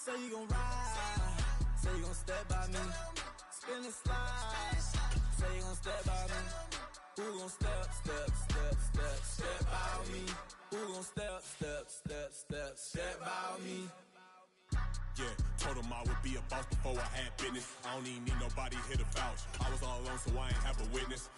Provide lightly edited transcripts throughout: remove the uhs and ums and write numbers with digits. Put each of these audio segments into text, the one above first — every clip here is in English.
Say you gon' ride, say you gon' step by me. Spin and slide, say you gon' step by me. Who gon' step by me? Who gon' step by me? Yeah, told him I would be a boss before I had business. I don't even need nobody here to vouch. I was all alone, so I ain't have a witness.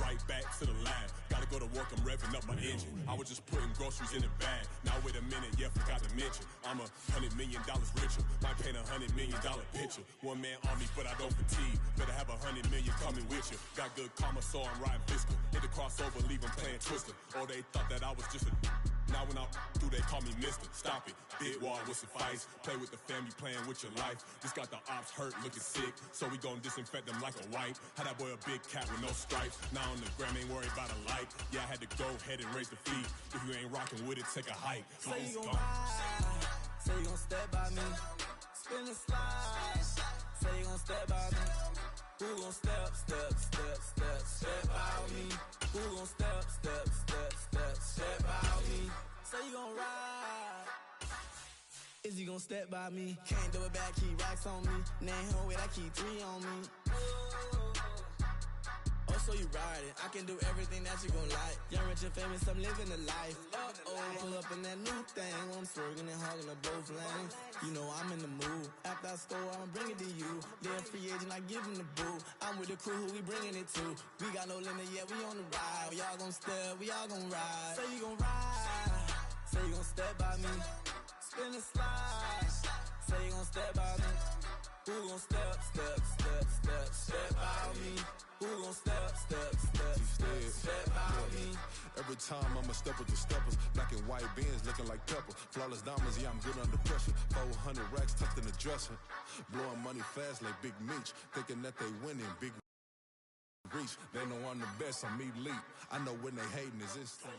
Right back to the lab. Gotta go to work, I'm revving up my engine. I was just putting groceries in the bag. Now wait a minute, yeah, forgot to mention. I'm $100 million richer. Might paint $100 million picture. One man army, but I don't fatigue. Better have 100 million coming with you. Got good karma, so I'm riding fiscal. Hit the crossover, leave them playing Twister. Or they thought that I was just a now when I'm through, they call me Mister. Stop it, big wall would suffice. Play with the family, playing with your life. Just got the ops hurt, looking sick, so we gon' disinfect them like a wipe. Had that boy a big cat with no stripes. Now on the gram, ain't worried about a light. Yeah, I had to go ahead and raise the feet. If you ain't rocking with it, take a hike. Say you gon' ride, say you gon' step by me. Spin and slide, say you gon' step by me. Who gon' step by me? Who gon' step by me? Say you gon' ride, is he gon' step by me? Can't do it back, keep racks on me. Name home with I keep 3 on me. Oh, so you riding, I can do everything that you gon' like. Young, rich, and famous, I'm living the life. Pull up in that new thing, I'm swerving and hogging up both lanes. You know I'm in the mood, after I score, I'ma bring it to you. They're a free agent, I give them the boo. I'm with the crew, who we bringing it to. We got no limit, yeah, we on the ride. Y'all gon' step, we all gon' ride. Say you gon' ride, say you gon' step by me. Spin and slide, say you gon' step by me. Who gon' step by me? Who gon' step by me? Every time I'ma step with the steppers. Black and white beans looking like pepper. Flawless diamonds, yeah, I'm good under pressure. 400 racks tucked in the dresser. Blowing money fast like Big Meech. Thinking that they winning, big reach. They know I'm the best, I'm elite. I know when they hating is instant.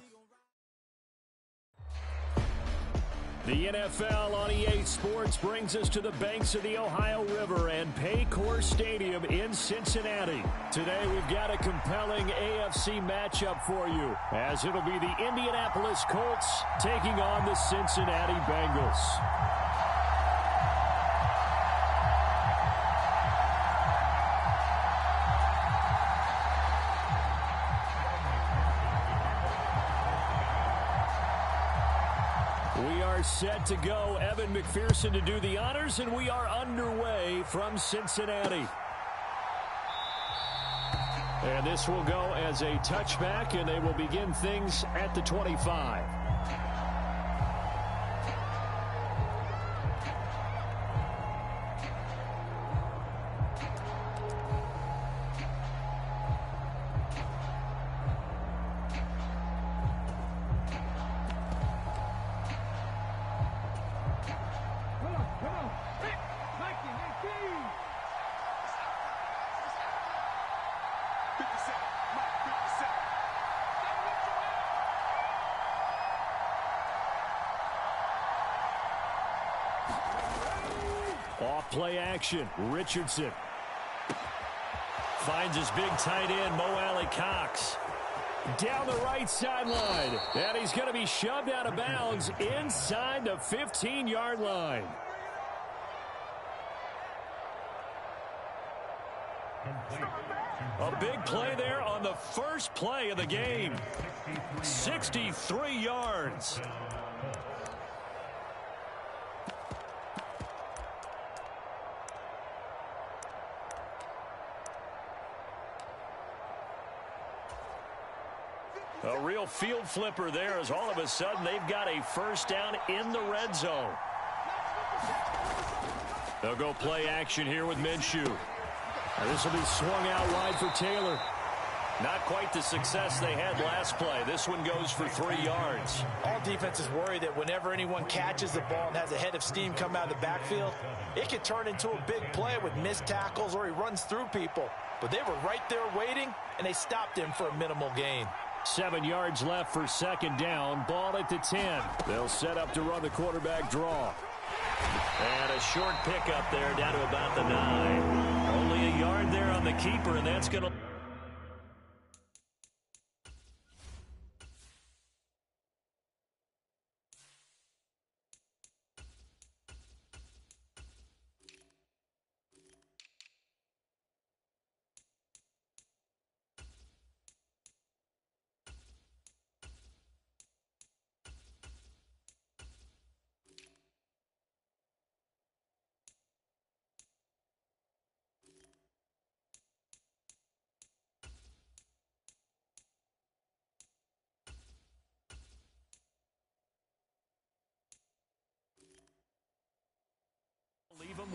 The NFL on EA Sports brings us to the banks of the Ohio River and Paycor Stadium in Cincinnati. Today we've got a compelling AFC matchup for you, as it'll be the Indianapolis Colts taking on the Cincinnati Bengals. We are set to go. Evan McPherson to do the honors, and we are underway from Cincinnati. And this will go as a touchback, and they will begin things at the 25. Off play action. Richardson finds his big tight end, Mo Alley-Cox. Down the right sideline. And he's going to be shoved out of bounds inside the 15-yard line. A big play there on the first play of the game. 63 yards. A real field flipper there, as all of a sudden they've got a first down in the red zone. They'll go play action here with Minshew. This will be swung out wide for Taylor. Not quite the success they had last play. This one goes for 3 yards. All defenses worry that whenever anyone catches the ball and has a head of steam come out of the backfield, it could turn into a big play with missed tackles or he runs through people. But they were right there waiting, and they stopped him for a minimal gain. 7 yards left for second down. Ball at the 10. They'll set up to run the quarterback draw. And a short pickup there down to about the 9. Only a yard there on the keeper, and that's going to...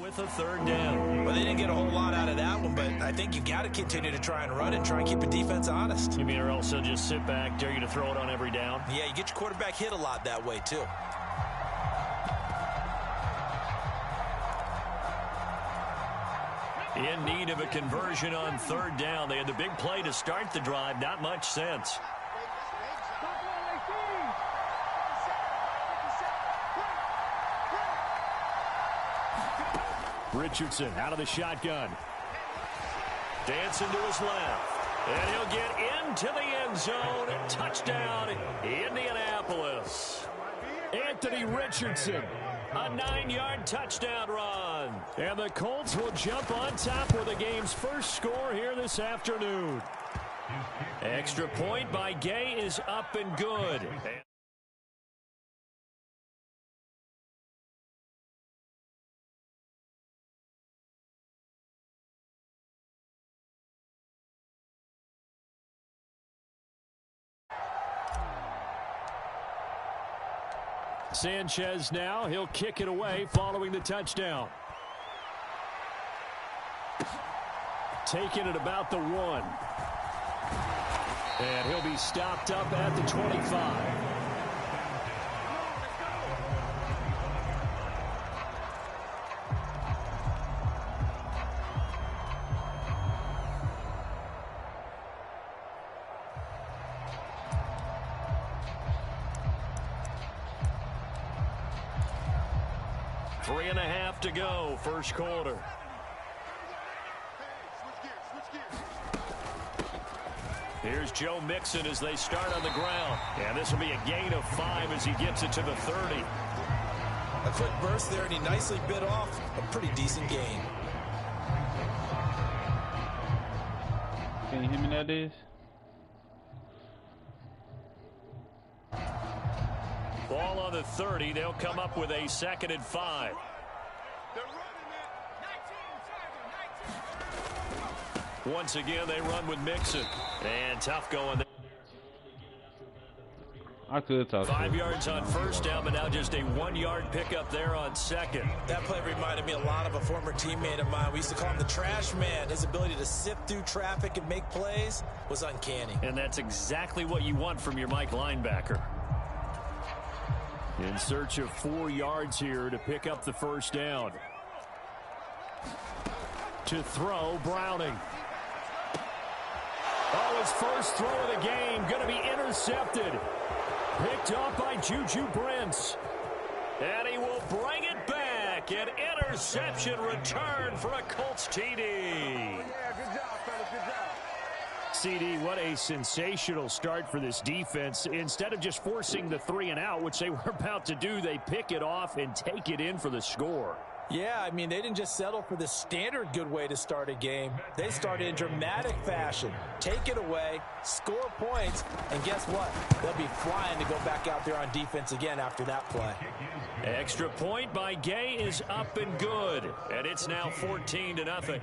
With a third down. Well, they didn't get a whole lot out of that one, but I think you've got to continue to try and run and try and keep the defense honest. You mean, or else they'll just sit back, dare you to throw it on every down? Yeah, you get your quarterback hit a lot that way, too. In need of a conversion on third down. They had the big play to start the drive. Not much sense. Richardson out of the shotgun. Dancing to his left. And he'll get into the end zone. Touchdown, Indianapolis. Anthony Richardson, a 9-yard touchdown run. And the Colts will jump on top with the game's first score here this afternoon. Extra point by Gay is up and good. Sanchez now, he'll kick it away following the touchdown. Taking it about the 1. And he'll be stopped up at the 25. Three and a half to go, first quarter. Here's Joe Mixon as they start on the ground. And this will be a gain of 5 as he gets it to the 30. A quick burst there, and he nicely bit off a pretty decent gain. Can you hear me now, Diz? Ball on the 30. They'll come up with a 2nd and 5. Once again, they run with Mixon. And tough going there. I could talk. 5 yards on first down, but now just a 1-yard pickup there on second. That play reminded me a lot of a former teammate of mine. We used to call him the trash man. His ability to sift through traffic and make plays was uncanny. And that's exactly what you want from your Mike linebacker. In search of 4 yards here to pick up the first down. To throw, Browning. Oh, his first throw of the game going to be intercepted. Picked up by Juju Brents. And he will bring it back. An interception return for a Colts TD. Yeah, good job, fellas, good job. CD, what a sensational start for this defense. Instead of just forcing the 3 and out, which they were about to do, they pick it off and take it in for the score. Yeah, I mean, they didn't just settle for the standard good way to start a game. They started in dramatic fashion. Take it away, score points, and guess what? They'll be flying to go back out there on defense again after that play. Extra point by Gay is up and good. And it's now 14-0.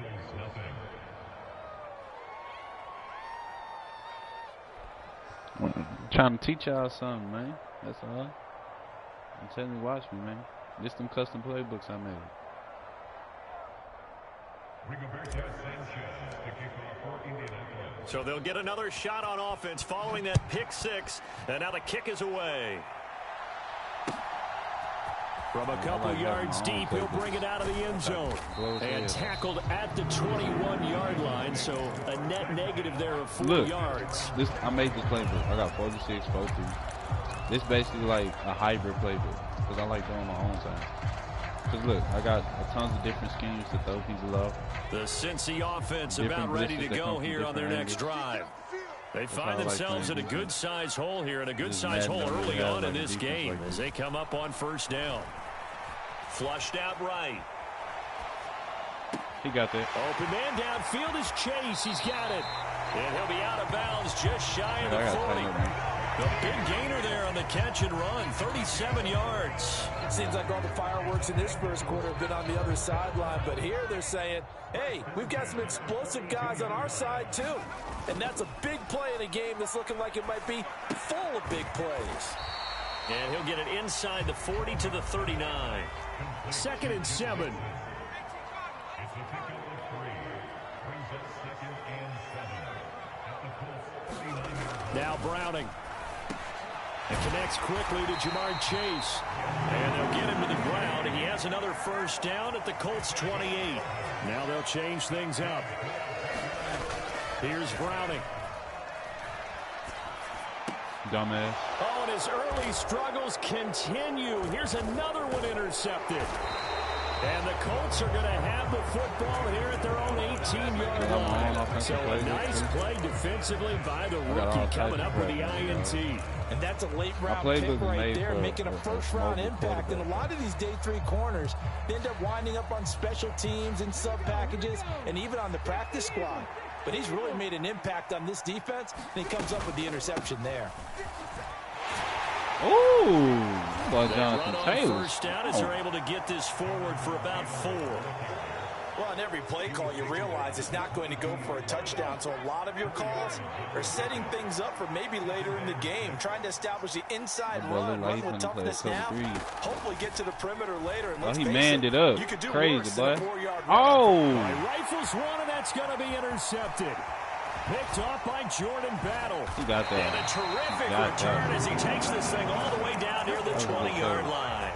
I'm trying to teach y'all something, man. That's all. I'm telling you, watch me, man. Just them custom playbooks I made. So they'll get another shot on offense following that pick 6. And now the kick is away. From a couple yards deep, he'll bring it out of the end zone. And tackled at the 21-yard line, so a net negative there of 4 yards. I made this playbook. I got 46, 40. This basically like a hybrid playbook because I like doing my own thing. Because look, I got tons of different schemes to throw people off. The Cincy offense about ready to go here on their next drive. They find themselves in a good-sized hole here, and a good-sized hole early on in this game as they come up on first down. Flushed out right. He got that. Open man downfield is Chase. He's got it. And he'll be out of bounds just shy of the 40. The big gainer there on the catch and run, 37 yards. Seems like all the fireworks in this first quarter have been on the other sideline, but here they're saying, hey, we've got some explosive guys on our side too. And that's a big play in a game that's looking like it might be full of big plays. And he'll get it inside the 40 to the 39. 2nd and 7. Now Browning. It connects quickly to Jamar Chase. And they'll get him to the ground. He has another first down at the Colts 28. Now they'll change things up. Here's Browning. Dumbass. Oh, and his early struggles continue. Here's another one intercepted. And the Colts are going to have the football here at their own 18-yard line. So a nice play defensively by the rookie coming up with the INT. And that's a late-round pick right there, making a first-round impact. And a lot of these day 3 corners, they end up winding up on special teams and sub-packages and even on the practice squad. But he's really made an impact on this defense, and he comes up with the interception there. Ooh, well, Jonathan Taylor. First down as they're able to get this forward for about 4. Well, on every play call, you realize it's not going to go for a touchdown. So a lot of your calls are setting things up for maybe later in the game, trying to establish the inside run with toughness now. Hopefully get to the perimeter later. And he manned it up. You could do crazy, boy. Oh! Rifles one, and that's going to be intercepted. Picked off by Jordan Battle. He got that. And a terrific return as he takes this thing all the way down near the 20-yard line.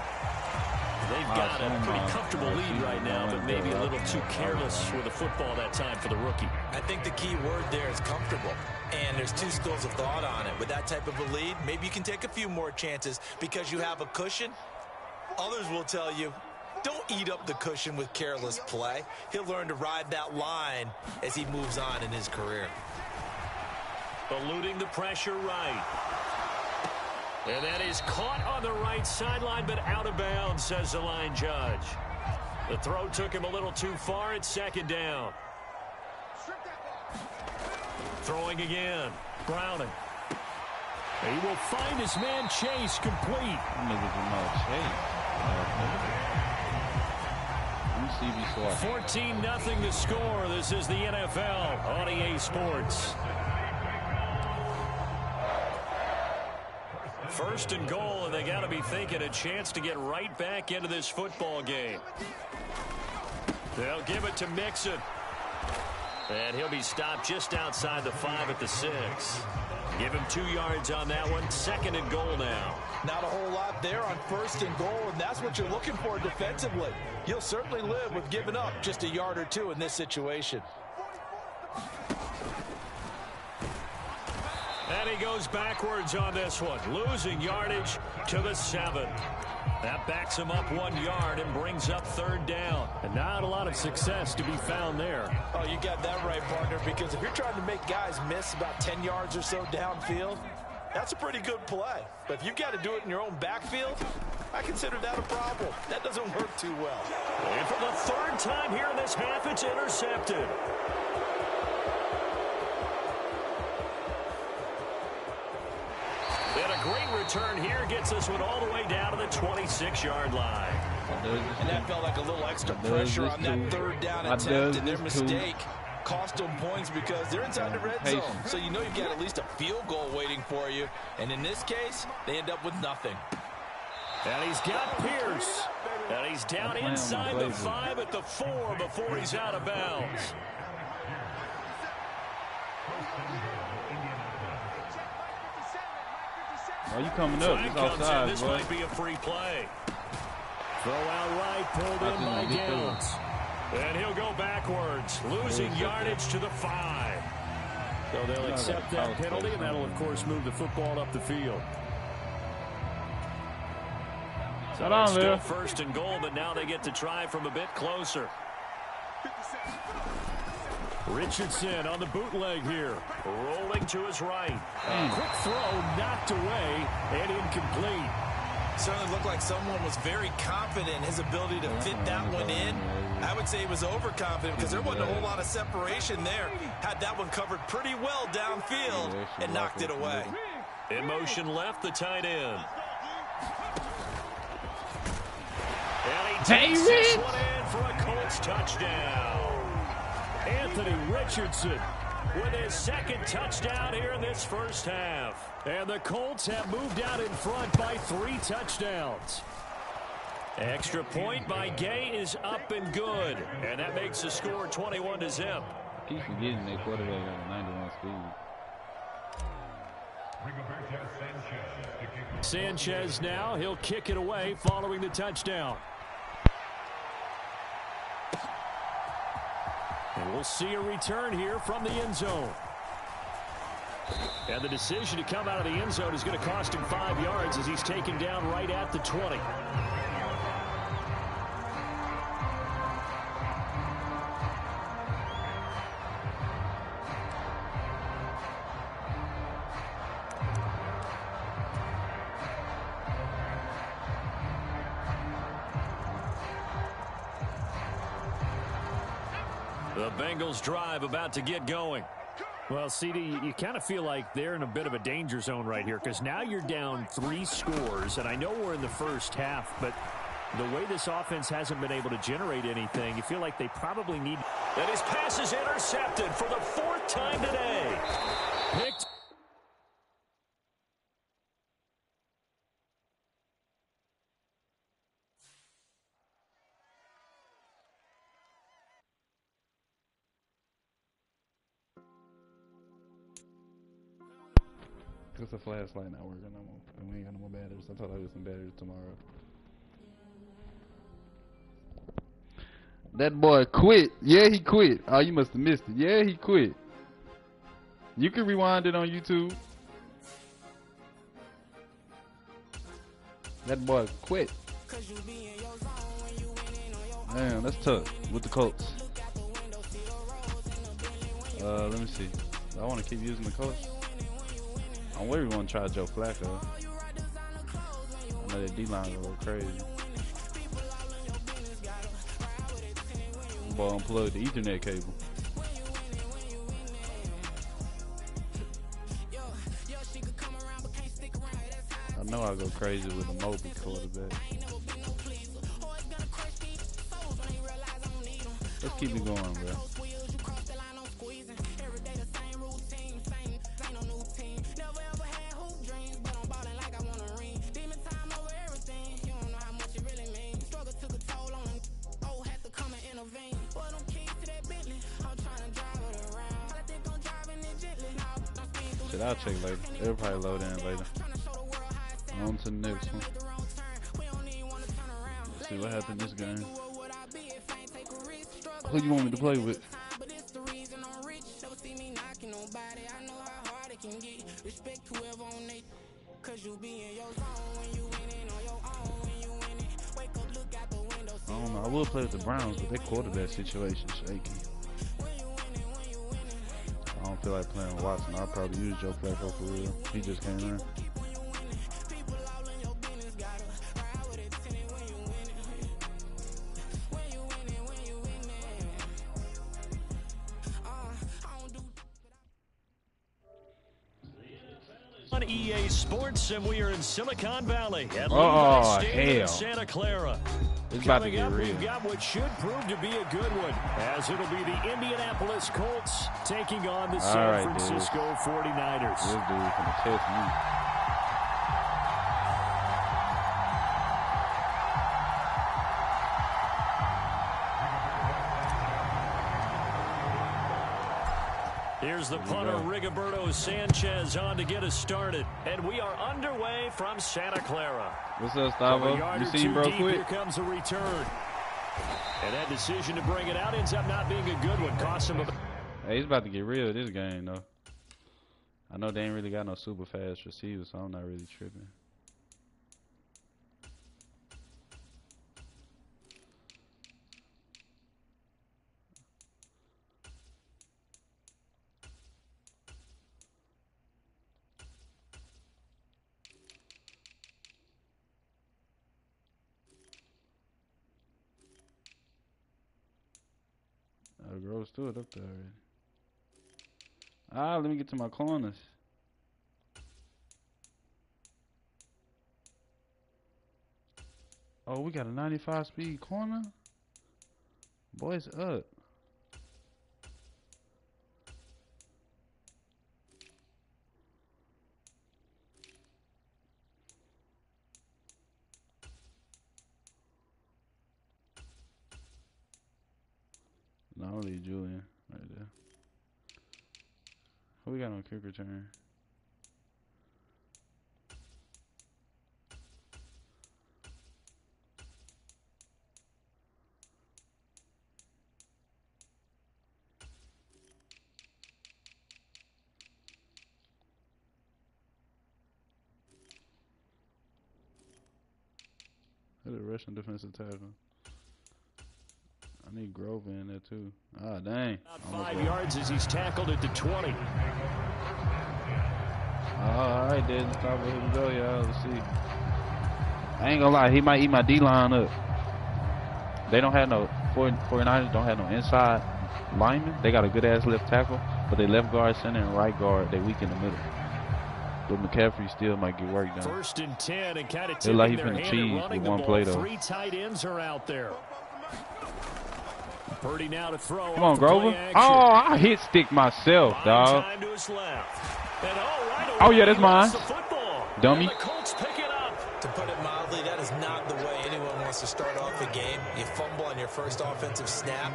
They've got a pretty comfortable lead right now, but maybe a little too careless with the football that time for the rookie. I think the key word there is comfortable. And there's 2 schools of thought on it. With that type of a lead, maybe you can take a few more chances because you have a cushion. Others will tell you, don't eat up the cushion with careless play. He'll learn to ride that line as he moves on in his career. Eluding the pressure right. And that is caught on the right sideline, but out of bounds, says the line judge. The throw took him a little too far. It's second down. Throwing again. Browning. He will find his man Chase complete. 14-0 to score. This is the NFL on EA Sports. First and goal, and they got to be thinking a chance to get right back into this football game. They'll give it to Mixon. And he'll be stopped just outside the 5 at the 6. Give him 2 yards on that one. Second and goal now. Not a whole lot there on first and goal, and that's what you're looking for defensively. You'll certainly live with giving up just a yard or 2 in this situation. And he goes backwards on this one, losing yardage to the 7. That backs him up 1 yard and brings up third down. And not a lot of success to be found there. Oh, you got that right, partner, because if you're trying to make guys miss about 10 yards or so downfield, that's a pretty good play. But if you've got to do it in your own backfield, I consider that a problem. That doesn't work too well. And for the 3rd time here in this half, it's intercepted. And a great return here gets this one all the way down to the 26-yard line. And that felt like a little extra pressure on that 3rd down attempt, and their mistake cost them points because they're inside the red zone. So you know you've got at least a field goal waiting for you. And in this case, they end up with nothing. And he's got Pierce. And he's down inside the 5 at the 4 before he's out of bounds. Oh, you coming up? It's outside, this might be a free play. Throw out right, pulled in by Downs. And he'll go backwards, losing yardage to the 5. So they'll accept that penalty, and that'll, of course, move the football up the field. So it's still first and goal, but now they get to try from a bit closer. Richardson on the bootleg here, rolling to his right. Quick throw, knocked away, and incomplete. Certainly looked like someone was very confident in his ability to fit that one in. I would say he was overconfident because there wasn't a whole lot of separation there. Had that one covered pretty well downfield and knocked it away. In motion left, the tight end. And he takes this one in for a Colts touchdown. Anthony Richardson with his 2nd touchdown here in this first half. And the Colts have moved out in front by 3 touchdowns. Extra point by Gay is up and good. And that makes the score 21-0. Keep forgetting that quarterback got a 91 speed. Sanchez now. He'll kick it away following the touchdown. And we'll see a return here from the end zone. And the decision to come out of the end zone is going to cost him 5 yards as he's taken down right at the 20. The Bengals drive about to get going. Well, CD, you kind of feel like they're in a bit of a danger zone right here because now you're down 3 scores, and I know we're in the first half, but the way this offense hasn't been able to generate anything, you feel like they probably need. And his pass is intercepted for the 4th time today. Picked. It's a flashlight not working no more. And we ain't got no more batteries. I thought I got some batteries tomorrow. That boy quit. Yeah, he quit. Oh, you must have missed it. Yeah, he quit. You can rewind it on YouTube. That boy quit. Damn, that's tough with the Colts. Let me see. Do I want to keep using the Colts? I'm worried we want to try Joe Flacco. I know that D-line will go crazy. Boy, unplug the Ethernet cable. I know I'll go crazy with a mobile quarterback. Let's keep it going, bro. I'll check later. It'll probably load in later. On to the next one. Let's see what happened this game. Who you want me to play with? I don't know. I will play with the Browns, but their quarterback situation shaky. I don't feel like playing with Watson. I'll probably use Joe Flacco for real. He just came in. On EA Sports, and we are in Silicon Valley at Oh, Levi Stadium in hell. Santa Clara. It's about to Coming get up, real. we've got what should prove to be a good one, as it'll be the Indianapolis Colts taking on the San Francisco 49ers. This dude gonna test me. Here's the punter, Rigoberto Sanchez, on to get us started. And we are underway from Santa Clara. What's up, Stavo? You seen bro quit? Here comes a return. And that decision to bring it out ends up not being a good one. Cost him a... Hey, he's about to get real this game, though. I know they ain't really got no super fast receivers, so I'm not really tripping. Gross threw it up there already. Let me get to my corners. Oh, we got a 95 speed corner? Boys up. No, I'll leave Julian right there. Who we got on kick return? Who's the Russian defensive tackle? I need Grover in there too. Ah, dang. About 5 yards as he's tackled at the 20. All right, then. Here we go, y'all. Let's see. I ain't gonna lie. He might eat my D-line up. They don't have no 49ers don't have no inside linemen. They got a good-ass left tackle, but they left guard, center, and right guard, they weak in the middle. But McCaffrey still might get work done. 1st and 10, and kind of tipping like their hand cheese running with the one ball. play, though. 3 tight ends are out there. Purdy now to throw. Come on, Grover. Oh, I hit stick myself, dog. Time to his left. And right oh, yeah, that's mine. Dummy. The Colts pick it up. To put it mildly, that is not the way anyone wants to start off a game. You fumble on your first offensive snap.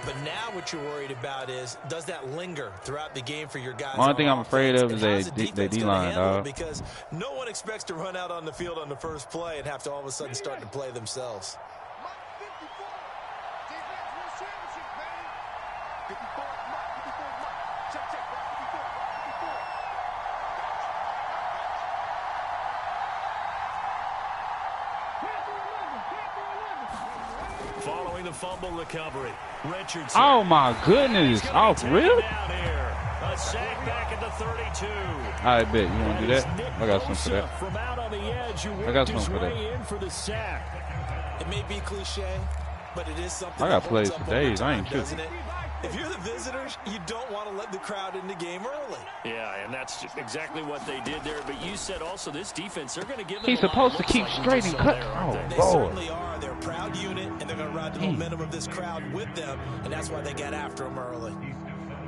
But now what you're worried about is, does that linger throughout the game for your guys? One thing I'm afraid of is their D-line, dog. Because no one expects to run out on the field on the first play and have to all of a sudden start to play themselves. Following the fumble recovery, Richardson. Oh my goodness! Oh, really? A sack back at the 32. I bet you want to do that. I got something for that. From out on the edge, I got something for that. In for the sack. It may be cliche, but it is something. I got plays for days. I ain't tripping. If you're the visitors, you don't want to let the crowd in the game early. Yeah, and that's exactly what they did there. But you said also this defense, they're going to give them He's supposed to keep straight and cut. Oh, they certainly are. They're a proud unit, and they're going to ride the momentum of this crowd with them, and that's why they got after them early.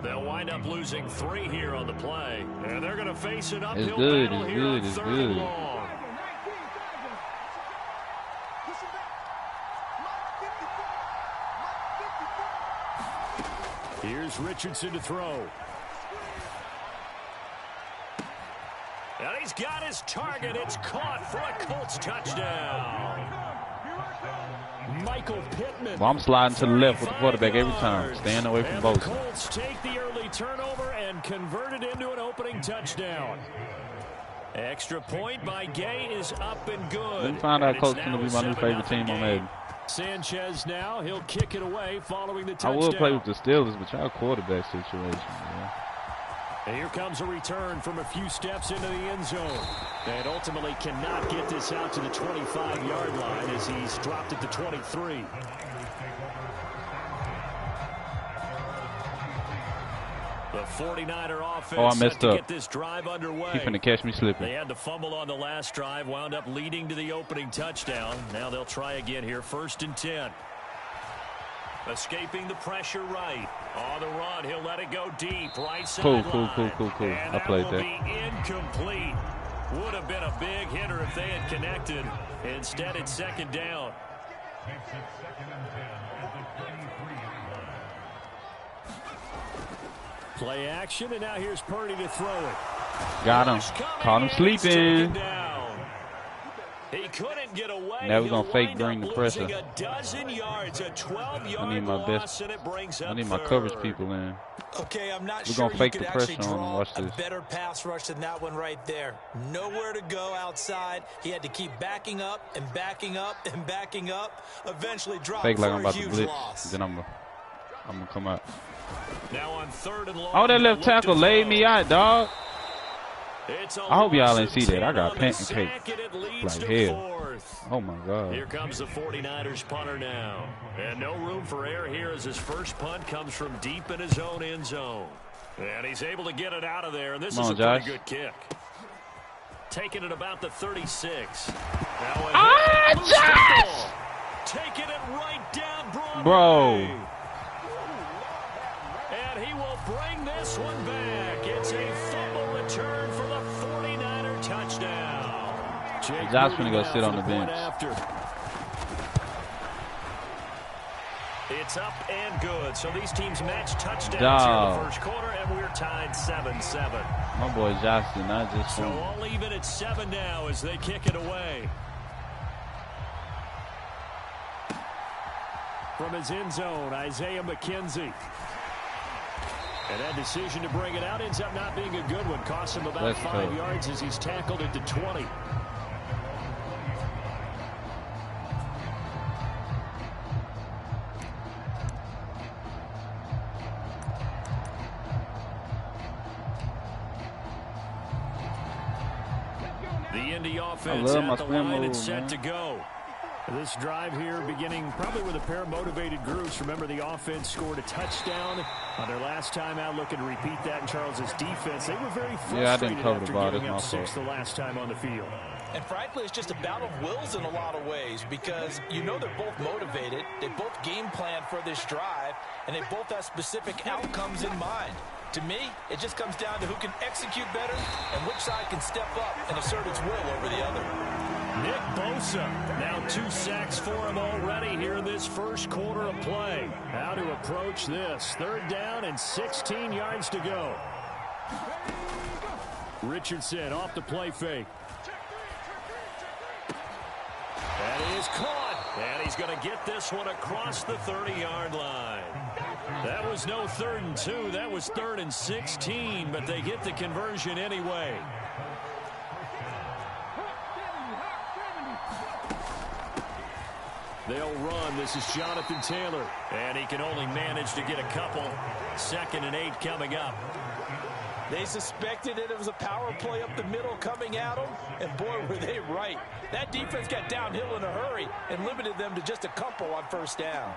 They'll wind up losing 3 here on the play, and they're going to face an uphill it's good, battle it's here good, on it's 3rd good. and long. Here's Richardson to throw. And he's got his target. It's caught for a Colts touchdown. Michael Pittman. Well, I'm sliding to the left with the quarterback every time, staying away from both. The Colts take the early turnover and convert it into an opening touchdown. Extra point by Gay is up and good. Let me find out Colts going to be my new favorite team on Madden. Sanchez now, he'll kick it away following the touchdown. I will play with the Steelers, but y'all quarterback situation, man. And here comes a return from a few steps into the end zone. And ultimately cannot get this out to the 25-yard line as he's dropped at the 23. The 49er offense I messed up. Get this drive underway. He's finna catch me slipping. They had to fumble on the last drive, wound up leading to the opening touchdown. Now they'll try again here, 1st and 10. Escaping the pressure right. On the run, he'll let it go deep. Right side Cool. And I played that. Be incomplete. Would have been a big hitter if they had connected. Instead, it's 2nd down. Play action, and now here's Purdy to throw it. Got him. Caught him sleeping. He couldn't get away. Now we're going to fake bring the pressure. A dozen yards, a 12-yard I need my best. I need my coverage people in. Okay, I'm not We're sure gonna fake you the could pressure actually on him. draw Watch a this. better pass rush than that one right there. Nowhere to go outside. He had to keep backing up and backing up and backing up. Eventually dropped Fake like for I'm a about to huge blitz. loss. Then I'm gonna come out. Now on 3rd and long. Oh, that left tackle laid me out, dog. I hope y'all didn't see that. I got pancake like hell. Oh, my God. Here comes the 49ers punter now. And no room for error here as his first punt comes from deep in his own end zone. And he's able to get it out of there. And this is a pretty good kick. Taking it about the 36. Josh! Taking it right down Broadway. Bro. And he will bring this one back. It's a fumble return for the 49er touchdown. Josh gonna go sit on the bench. It's up and good. So these teams match touchdowns here in the first quarter, and we're tied 7-7. My boy Josh did not just so all even at 7 now as they kick it away. From his end zone, Isaiah McKenzie. And that decision to bring it out ends up not being a good one. Costs him about 5 yards as he's tackled at the 20. The Indy offense at the line and set to go. This drive here beginning probably with a pair of motivated groups. Remember, the offense scored a touchdown on their last time out, looking to repeat that in Charles's defense. They were very frustrated after giving up 6 the last time on the field. And frankly, it's just a battle of wills in a lot of ways because you know they're both motivated, they both game plan for this drive, and they both have specific outcomes in mind. To me, it just comes down to who can execute better and which side can step up and assert its will over the other. Nick Bosa, now 2 sacks for him already here in this first quarter of play. How to approach this. 3rd down and 16 yards to go. Richardson off the play fake. That is caught, and he's going to get this one across the 30-yard line. That was no 3rd and 2, that was 3rd and 16, but they get the conversion anyway. They'll run. This is Jonathan Taylor, and he can only manage to get a couple. 2nd and 8 coming up. They suspected it was a power play up the middle coming at them, and boy, were they right. That defense got downhill in a hurry and limited them to just a couple on 1st down.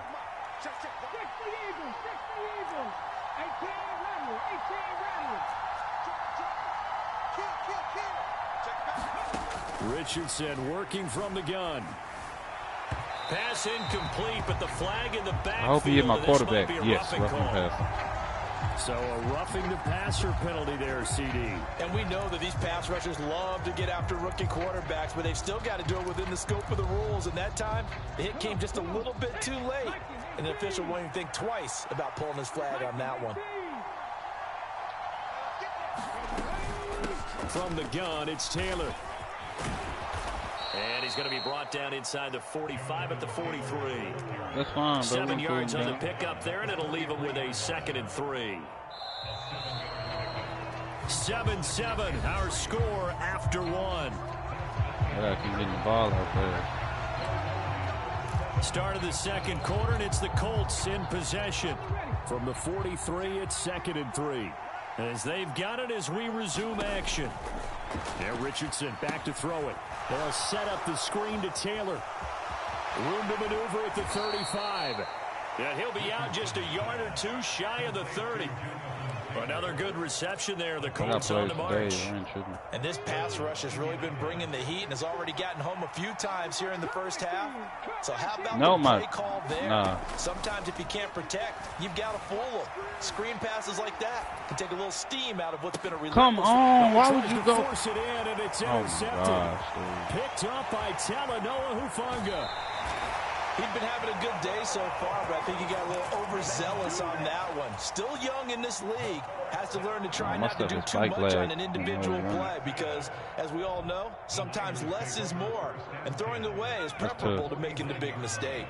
Richardson working from the gun. Pass incomplete, but the flag in the backfield. I hope he hit my quarterback. Yes, roughing pass. So a roughing the passer penalty there, CD. And we know that these pass rushers love to get after rookie quarterbacks, but they've still got to do it within the scope of the rules. And that time, the hit came just a little bit too late. And the official won't even think twice about pulling his flag on that one. From the gun, it's Taylor. And he's going to be brought down inside the 45 at the 43. That's fine. 7 yards on the pickup there, and it'll leave him with a 2nd and 3. 7-7, our score after 1. Yeah, keep getting the ball out there. Start of the 2nd quarter, and it's the Colts in possession. From the 43, it's 2nd and 3. As they've got it as we resume action. Now Richardson back to throw it. They'll set up the screen to Taylor. Room to maneuver at the 35. And he'll be out just a yard or 2 shy of the 30. Another good reception there. The Colts on the march. And this pass rush has really been bringing the heat and has already gotten home a few times here in the 1st half. So how about the play call there? Sometimes if you can't protect, you've got to fool them. Screen passes like that can take a little steam out of what's been a relentless. Come on, why would you go? Force it in, and it's intercepted. Picked up by Talanoa Hufanga. He'd been having a good day so far, but I think he got a little overzealous on that one. Still young in this league, has to learn to try not to do too much on an individual play because, as we all know, sometimes less is more, and throwing away is preferable to making the big mistake.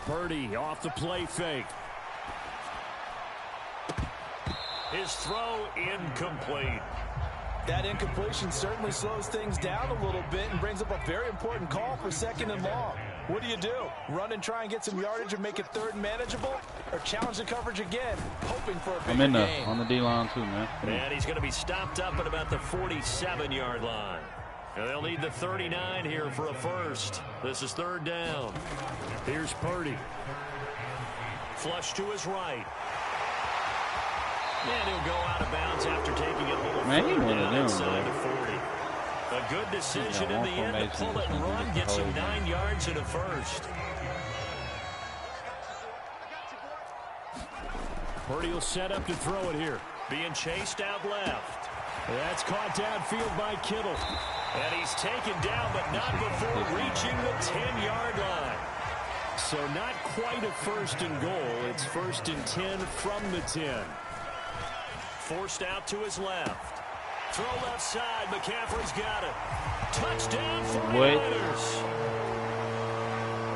Purdy off the play fake. His throw incomplete. That incompletion certainly slows things down a little bit and brings up a very important call for 2nd and long. What do? Run and try and get some yardage and make it 3rd and manageable? Or challenge the coverage again, hoping for a bigger gain? On the D-line too, man. And he's going to be stopped up at about the 47-yard line. And they'll need the 39 here for a first. This is 3rd down. Here's Purdy. Flush to his right. And he'll go out of bounds after taking it a little further down inside the 40. A good decision in the end to pull it and run, get some 9 yards and a first. Purdy will set up to throw it here. Being chased out left. That's caught downfield by Kittle. And he's taken down, but not before reaching the 10-yard line. So not quite a 1st and goal. It's 1st and 10 from the 10. Forced out to his left. Throw left side. McCaffrey's got it. Touchdown for the Raiders.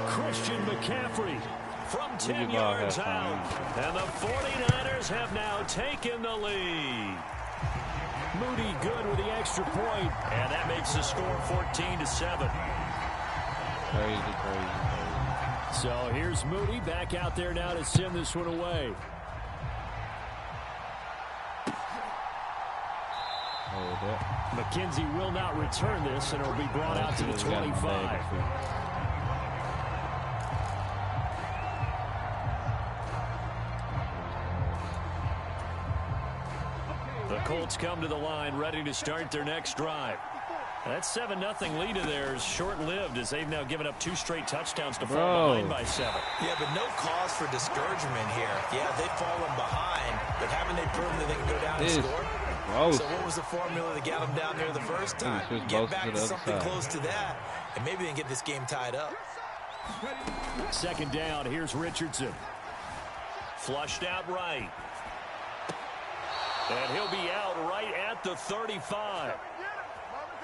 Christian McCaffrey from 10 yards out. And the 49ers have now taken the lead. Moody good with the extra point, and that makes the score 14-7. Crazy. So here's Moody back out there now to send this one away. McKenzie will not return this, and it'll be brought out to the 25. The Colts come to the line, ready to start their next drive. That 7-0 lead of theirs short-lived as they've now given up 2 straight touchdowns to fall behind by 7. Yeah, but no cause for discouragement here. Yeah, they've fallen behind, but haven't they proven that they can go down and score? Gross. So what was the formula that got them down there the first time? Get back to something close to that, and maybe they can get this game tied up. Second down, here's Richardson. Flushed out right. And he'll be out right at the 35.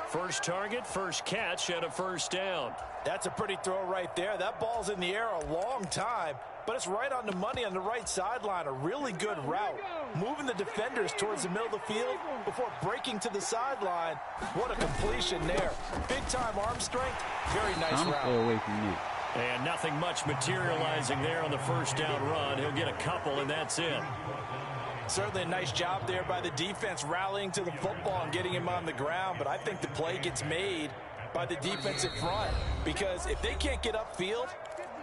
First target, first catch, and a first down. That's a pretty throw right there. That ball's in the air a long time, but it's right on the money on the right sideline. A really good route. Moving the defenders towards the middle of the field before breaking to the sideline. What a completion there. Big-time arm strength. Very nice route. Away from you. And nothing much materializing there on the first down run. He'll get a couple, and that's it. Certainly a nice job there by the defense rallying to the football and getting him on the ground, but I think the play gets made by the defensive front because if they can't get upfield,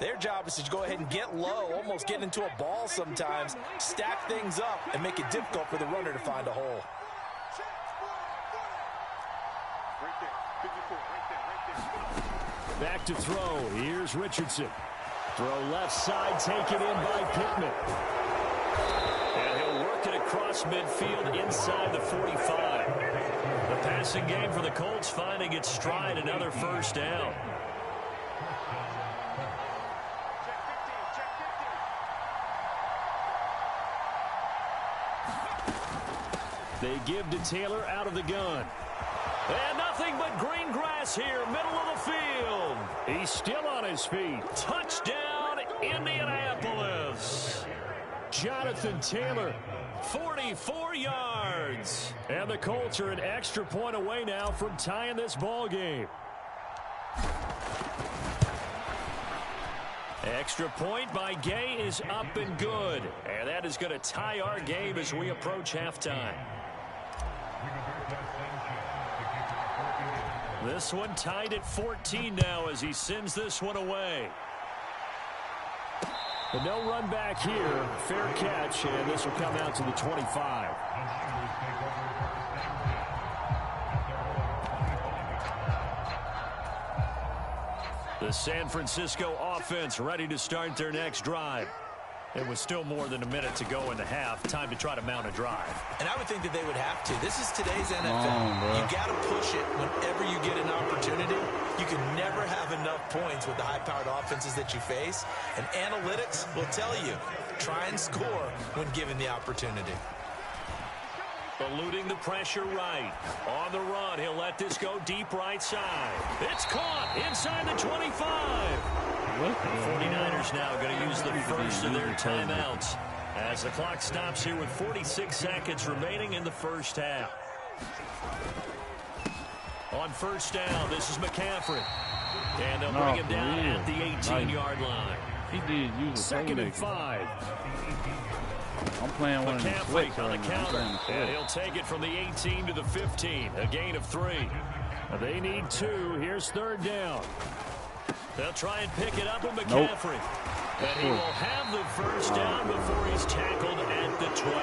their job is to go ahead and get low, almost get into a ball sometimes, stack things up, and make it difficult for the runner to find a hole. Back to throw. Here's Richardson. Throw left side, taken in by Pittman. And he'll work it across midfield inside the 45. The passing game for the Colts finding its stride, another first down. They give to Taylor out of the gun. And nothing but green grass here, middle of the field. He's still on his feet. Touchdown, Indianapolis. Jonathan Taylor, 44 yards. and the Colts are an extra point away now from tying this ball game. Extra point by Gay is up and good. And that is going to tie our game as we approach halftime. This one tied at 14 now as he sends this one away. But no run back here. Fair catch, and this will come out to the 25. The San Francisco offense ready to start their next drive. It was still more than a minute to go in the half. Time to try to mount a drive. And I would think that they would have to. This is today's NFL. You got to push it whenever you get an opportunity. You can never have enough points with the high-powered offenses that you face. And analytics will tell you, try and score when given the opportunity. Eluding the pressure right. On the run, he'll let this go deep right side. It's caught inside the 25. The 49ers now going to use the first of their timeouts as the clock stops here with 46 seconds remaining in the first half. On first down, this is McCaffrey. And they'll bring him down at the 18-yard line. He did use a Second and 5. I'm playing one McCaffrey on the counter, and he'll take it from the 18 to the 15, a gain of 3. They need 2. Here's third down. They'll try and pick it up with McCaffrey. And he will have the first down before he's tackled at the 12.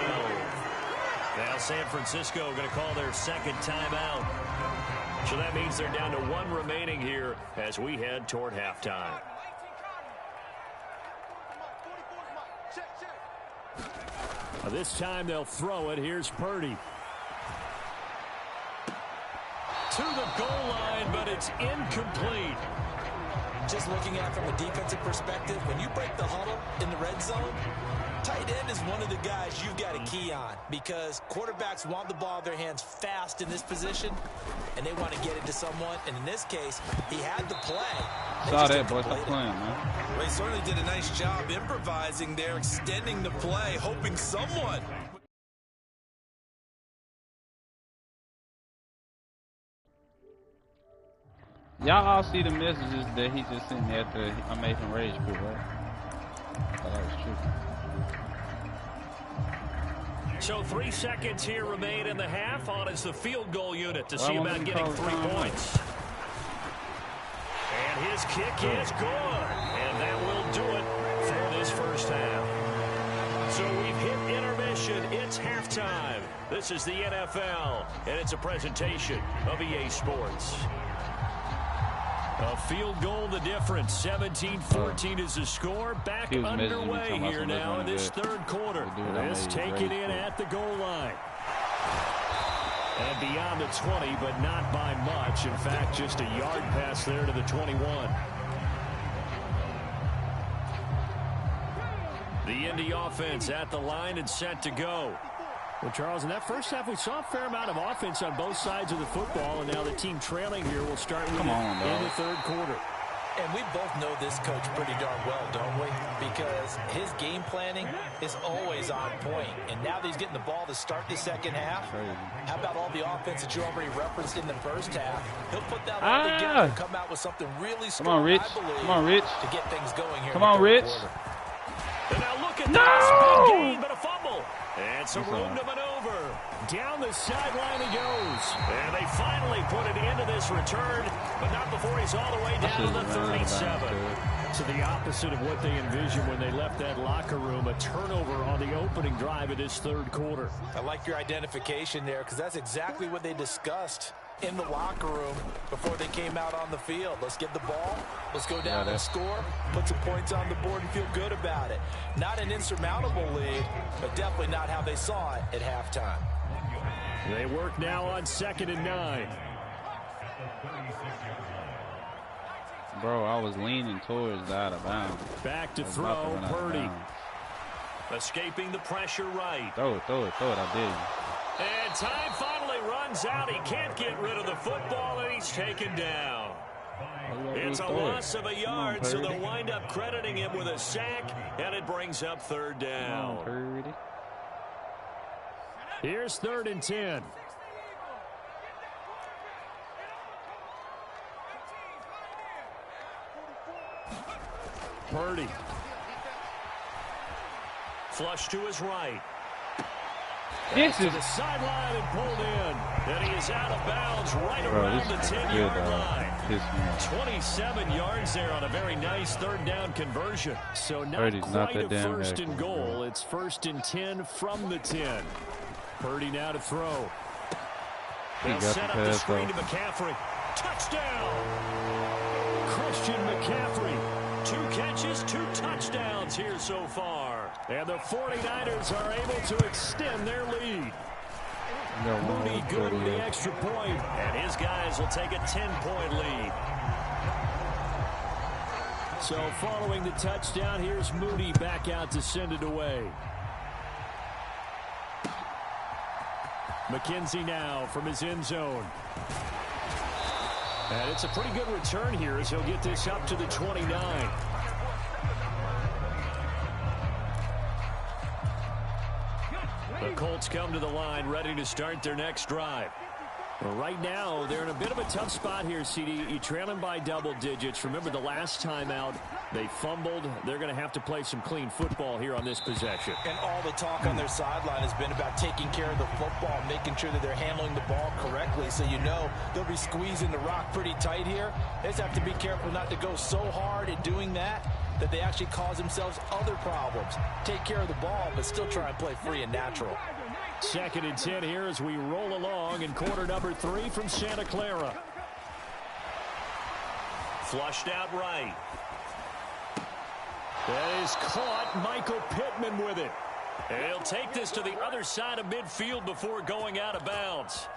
Now San Francisco going to call their second timeout. So that means they're down to 1 remaining here as we head toward halftime. This time they'll throw it. Here's Purdy. To the goal line, but it's incomplete. Just looking at it from a defensive perspective, when you break the huddle in the red zone, tight end is one of the guys you've got to key on because quarterbacks want the ball in their hands fast in this position, and they want to get it to someone. And in this case, he had the play. Saw that, boy. Playing, man. Well, he certainly did a nice job improvising there, extending the play, hoping someone Y'all all see the messages that he just sent me after I made him rage quit, right? I thought that was true. So 3 seconds here remain in the half. On is the field goal unit to see about getting 3 points. And his kick is good. And that will do it for this first half. So we've hit intermission. It's halftime. This is the NFL, and it's a presentation of EA Sports. A field goal, the difference. 17-14 is the score. Back underway here now in this third quarter. This taken in at the goal line. And beyond the 20, but not by much. In fact, just a yard pass there to the 21. The Indy offense at the line and set to go. Well, Charles, in that first half, we saw a fair amount of offense on both sides of the football, and now the team trailing here will start with it in the third quarter. And we both know this coach pretty darn well, don't we? Because his game planning is always on point. And now that he's getting the ball to start the second half, how about all the offense that you already referenced in the first half? He'll put that all together and come out with something really strong, I believe, to get things going here in the third quarter. And now look at this. Big gain, but a fumble. And some room to maneuver. Down the sideline he goes. And they finally put it into this return, but not before he's all the way down to the 37. So the opposite of what they envisioned when they left that locker room, a turnover on the opening drive of this third quarter. I like your identification there, because that's exactly what they discussed in the locker room before they came out on the field. Let's get the ball. Let's go down and score. Put some points on the board and feel good about it. Not an insurmountable lead, but definitely not how they saw it at halftime. They work now on 2nd and 9. Bro, I was leaning towards the out of bounds. Back to throw, Purdy. Escaping the pressure right. Throw it, I did. And time finally runs out. He can't get rid of the football, and he's taken down. It's a loss of a yard, so they'll wind up crediting him with a sack, and it brings up 3rd down. Here's 3rd and 10. Purdy. Flush to his right. This to is the sideline and pulled in. And he is out of bounds right around the 10-yard line. 27 yards there on a very nice 3rd down conversion. So not quite a 1st and goal. It's 1st and 10 from the 10. Purdy now to throw. They'll set up the screen to McCaffrey. Touchdown! Christian McCaffrey. 2 catches, 2 touchdowns here so far. And the 49ers are able to extend their lead. Mooney good with the extra point, and his guys will take a 10-point lead. So following the touchdown, here's Mooney back out to send it away. McKenzie now from his end zone. And it's a pretty good return here as he'll get this up to the 29. The Colts come to the line ready to start their next drive. Well, right now, they're in a bit of a tough spot here, CD. You trail them by double digits. Remember the last time out, they fumbled. They're going to have to play some clean football here on this possession. And all the talk on their sideline has been about taking care of the football, making sure that they're handling the ball correctly. So you know they'll be squeezing the rock pretty tight here. They just have to be careful not to go so hard in doing that they actually cause themselves other problems. Take care of the ball, but still try and play free and natural. 2nd and 10 here as we roll along in quarter number 3 from Santa Clara. Flushed out right. That is caught. Michael Pittman with it. And he'll take this to the other side of midfield before going out of bounds.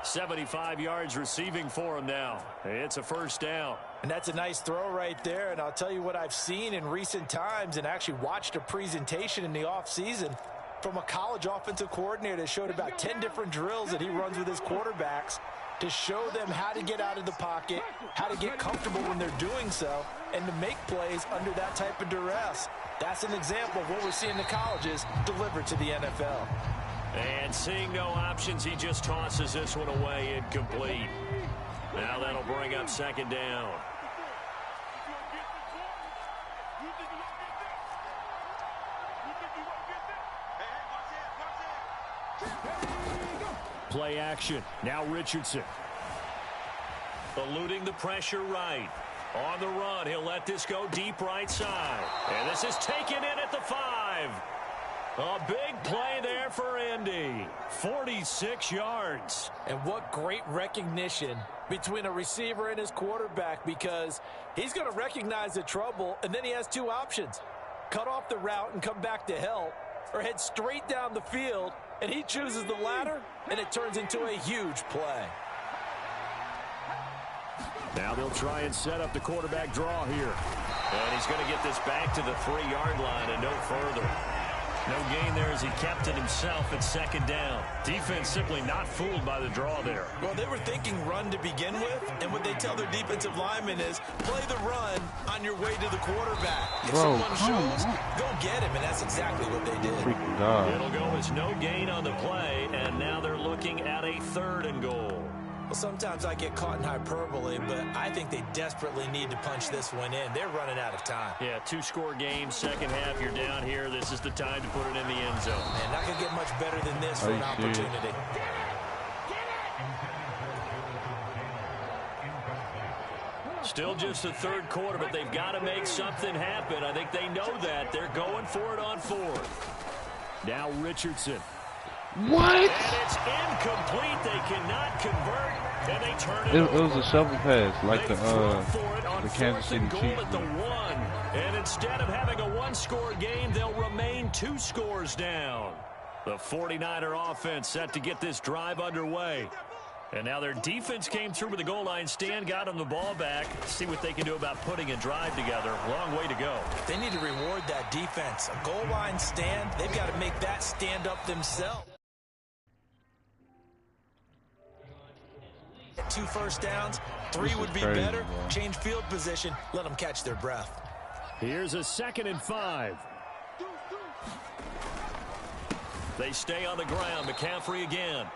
75 yards receiving for him now. It's a 1st down. And that's a nice throw right there. And I'll tell you what I've seen in recent times and actually watched a presentation in the offseason from a college offensive coordinator that showed about 10 different drills that he runs with his quarterbacks to show them how to get out of the pocket, how to get comfortable when they're doing so, and to make plays under that type of duress. That's an example of what we're seeing in the colleges delivered to the NFL. And seeing no options, he just tosses this one away incomplete. Now that'll bring up second down. Play action. Now Richardson. Eluding the pressure right. On the run, he'll let this go deep right side. And this is taken in at the 5. A big play there for Indy. 46 yards. And what great recognition between a receiver and his quarterback, because he's going to recognize the trouble, and then he has two options. Cut off the route and come back to help, or head straight down the field, and he chooses the latter, and it turns into a huge play. Now they'll try and set up the quarterback draw here. And he's going to get this back to the 3-yard line and no further. No gain there as he kept it himself at second down. Defense simply not fooled by the draw there. Well, they were thinking run to begin with, and what they tell their defensive linemen is play the run on your way to the quarterback. If someone shows, go get him, and that's exactly what they did. It'll go as no gain on the play, and now they're looking at a 3rd and goal. Well, sometimes I get caught in hyperbole, but I think they desperately need to punch this one in. They're running out of time. Yeah, 2-score game, second half, you're down here. This is the time to put it in the end zone. Man, not going to get much better than this for an opportunity. Still just the 3rd quarter, but they've got to make something happen. I think they know that. They're going for it on 4th. Now Richardson. What? And it's incomplete. They cannot convert, and they turn it over. It was a shovel pass, like the Kansas City Chiefs. At the 1, and instead of having a 1-score game, they'll remain 2 scores down. The 49er offense set to get this drive underway. And now their defense came through with a goal line stand, got them the ball back. See what they can do about putting a drive together. Long way to go. They need to reward that defense. A goal line stand, they've got to make that stand up themselves. 2 first downs, 3 would be better. Change field position, let them catch their breath. Here's a 2nd and 5. They stay on the ground. McCaffrey again.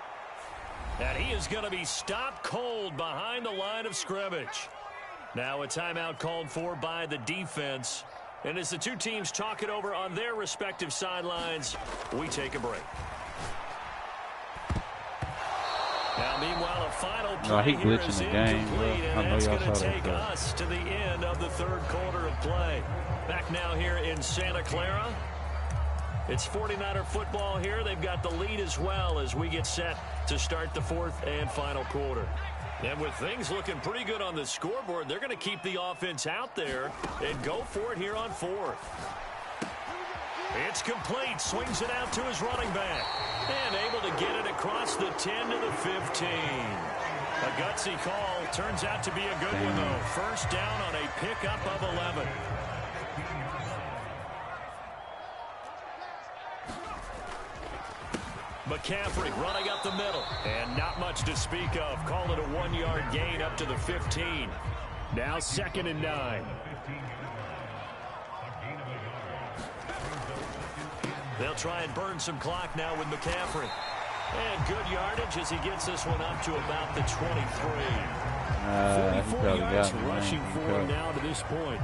And he is going to be stopped cold behind the line of scrimmage. Now a timeout called for by the defense. And as the two teams talk it over on their respective sidelines, we take a break. Now, meanwhile, a final play here is incomplete, and that's going to take us to the end of the 3rd quarter of play. Back now here in Santa Clara. It's 49er football here. They've got the lead as well as we get set to start the 4th and final quarter. And with things looking pretty good on the scoreboard, they're going to keep the offense out there and go for it here on 4th. It's complete. Swings it out to his running back. And able to get it across the 10 to the 15. A gutsy call. Turns out to be a good one, though. First down on a pickup of 11. McCaffrey running up the middle. And not much to speak of. Call it a 1-yard gain up to the 15. Now 2nd and 9. They'll try and burn some clock now with McCaffrey. And good yardage as he gets this one up to about the 23. 44 yards rushing for him now to this point.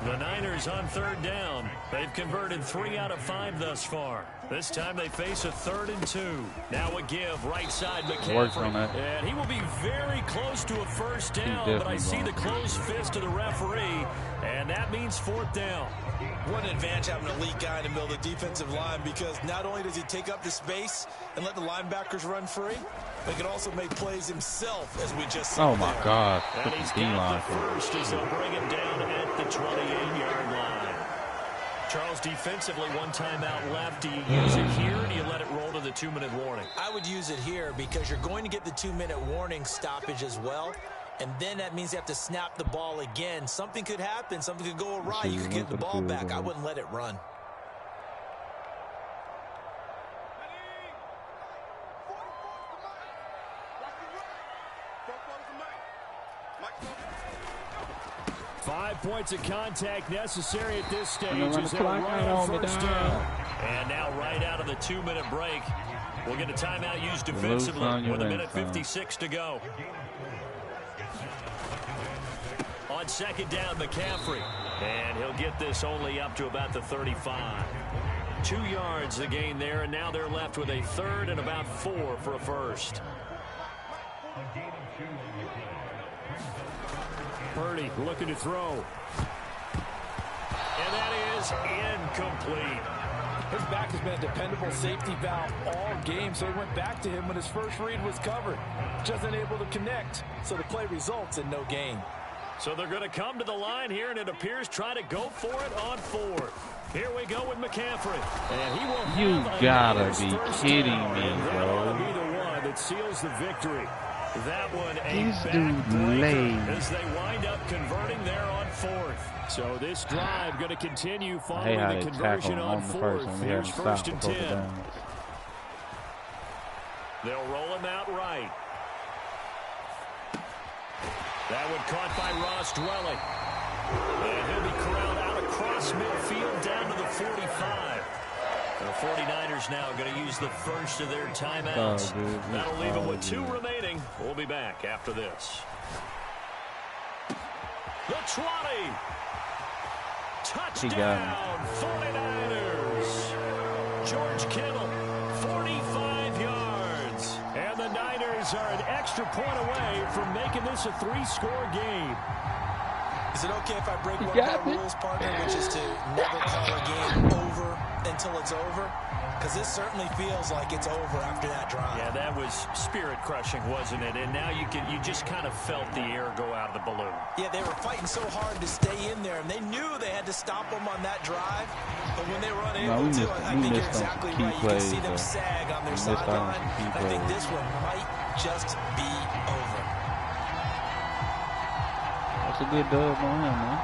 The Niners on 3rd down. They've converted 3 out of 5 thus far. This time they face a 3rd and 2. Now a give right side McCaffrey. And he will be very close to a first down, but I see the closed fist of the referee, and that means 4th down. What an advantage having an elite guy in the middle of the defensive line, because not only does he take up the space and let the linebackers run free, but he can also make plays himself, as we just saw. Oh my God. And he's got the first as they'll bring him down at the 28-yard line. Charles, defensively, 1 timeout left. Do you use it here, or do you let it roll to the 2-minute warning? I would use it here because you're going to get the 2-minute warning stoppage as well. And then that means you have to snap the ball again. Something could happen. Something could go awry. You could get the ball back. I wouldn't let it run. Five points of contact necessary at this stage as they'll run on first down. And now right out of the 2-minute break, we'll get a timeout used defensively with 1:56 to go. On second down, McCaffrey. And he'll get this only up to about the 35. 2 yards the gain there, and now they're left with a third and about 4 for a first. Purdy looking to throw. And that is incomplete. His back has been a dependable safety valve all game, so he went back to him when his first read was covered. Just unable to connect, so the play results in no gain. So they're going to come to the line here, and it appears try to go for it on 4th. Here we go with McCaffrey. And he will You gotta be kidding me, bro. Be the one that seals the victory. That one a lame. as they wind up converting there on 4th. So this drive going to continue following the conversion on 4th. Here's 1st and 10. They'll roll him out right. That one caught by Ross Dwelling. And he'll be corralled out across midfield down to the 45. The 49ers now going to use the first of their timeouts. That'll leave them with 2 remaining. We'll be back after this. The 20. Touchdown, 49ers. George Kittle, 45 yards. And the Niners are an extra point away from making this a 3-score game. Is it okay if I break one of our rules, partner, which is to never call a game over until it's over? Because this certainly feels like it's over after that drive. Yeah, that was spirit-crushing, wasn't it? And now you just kind of felt the air go out of the balloon. Yeah, they were fighting so hard to stay in there, and they knew they had to stop them on that drive. But when they were unable to, I think you're exactly right. You can see them sag on their sideline. I think this one might just be over. That's a good dub on him, man.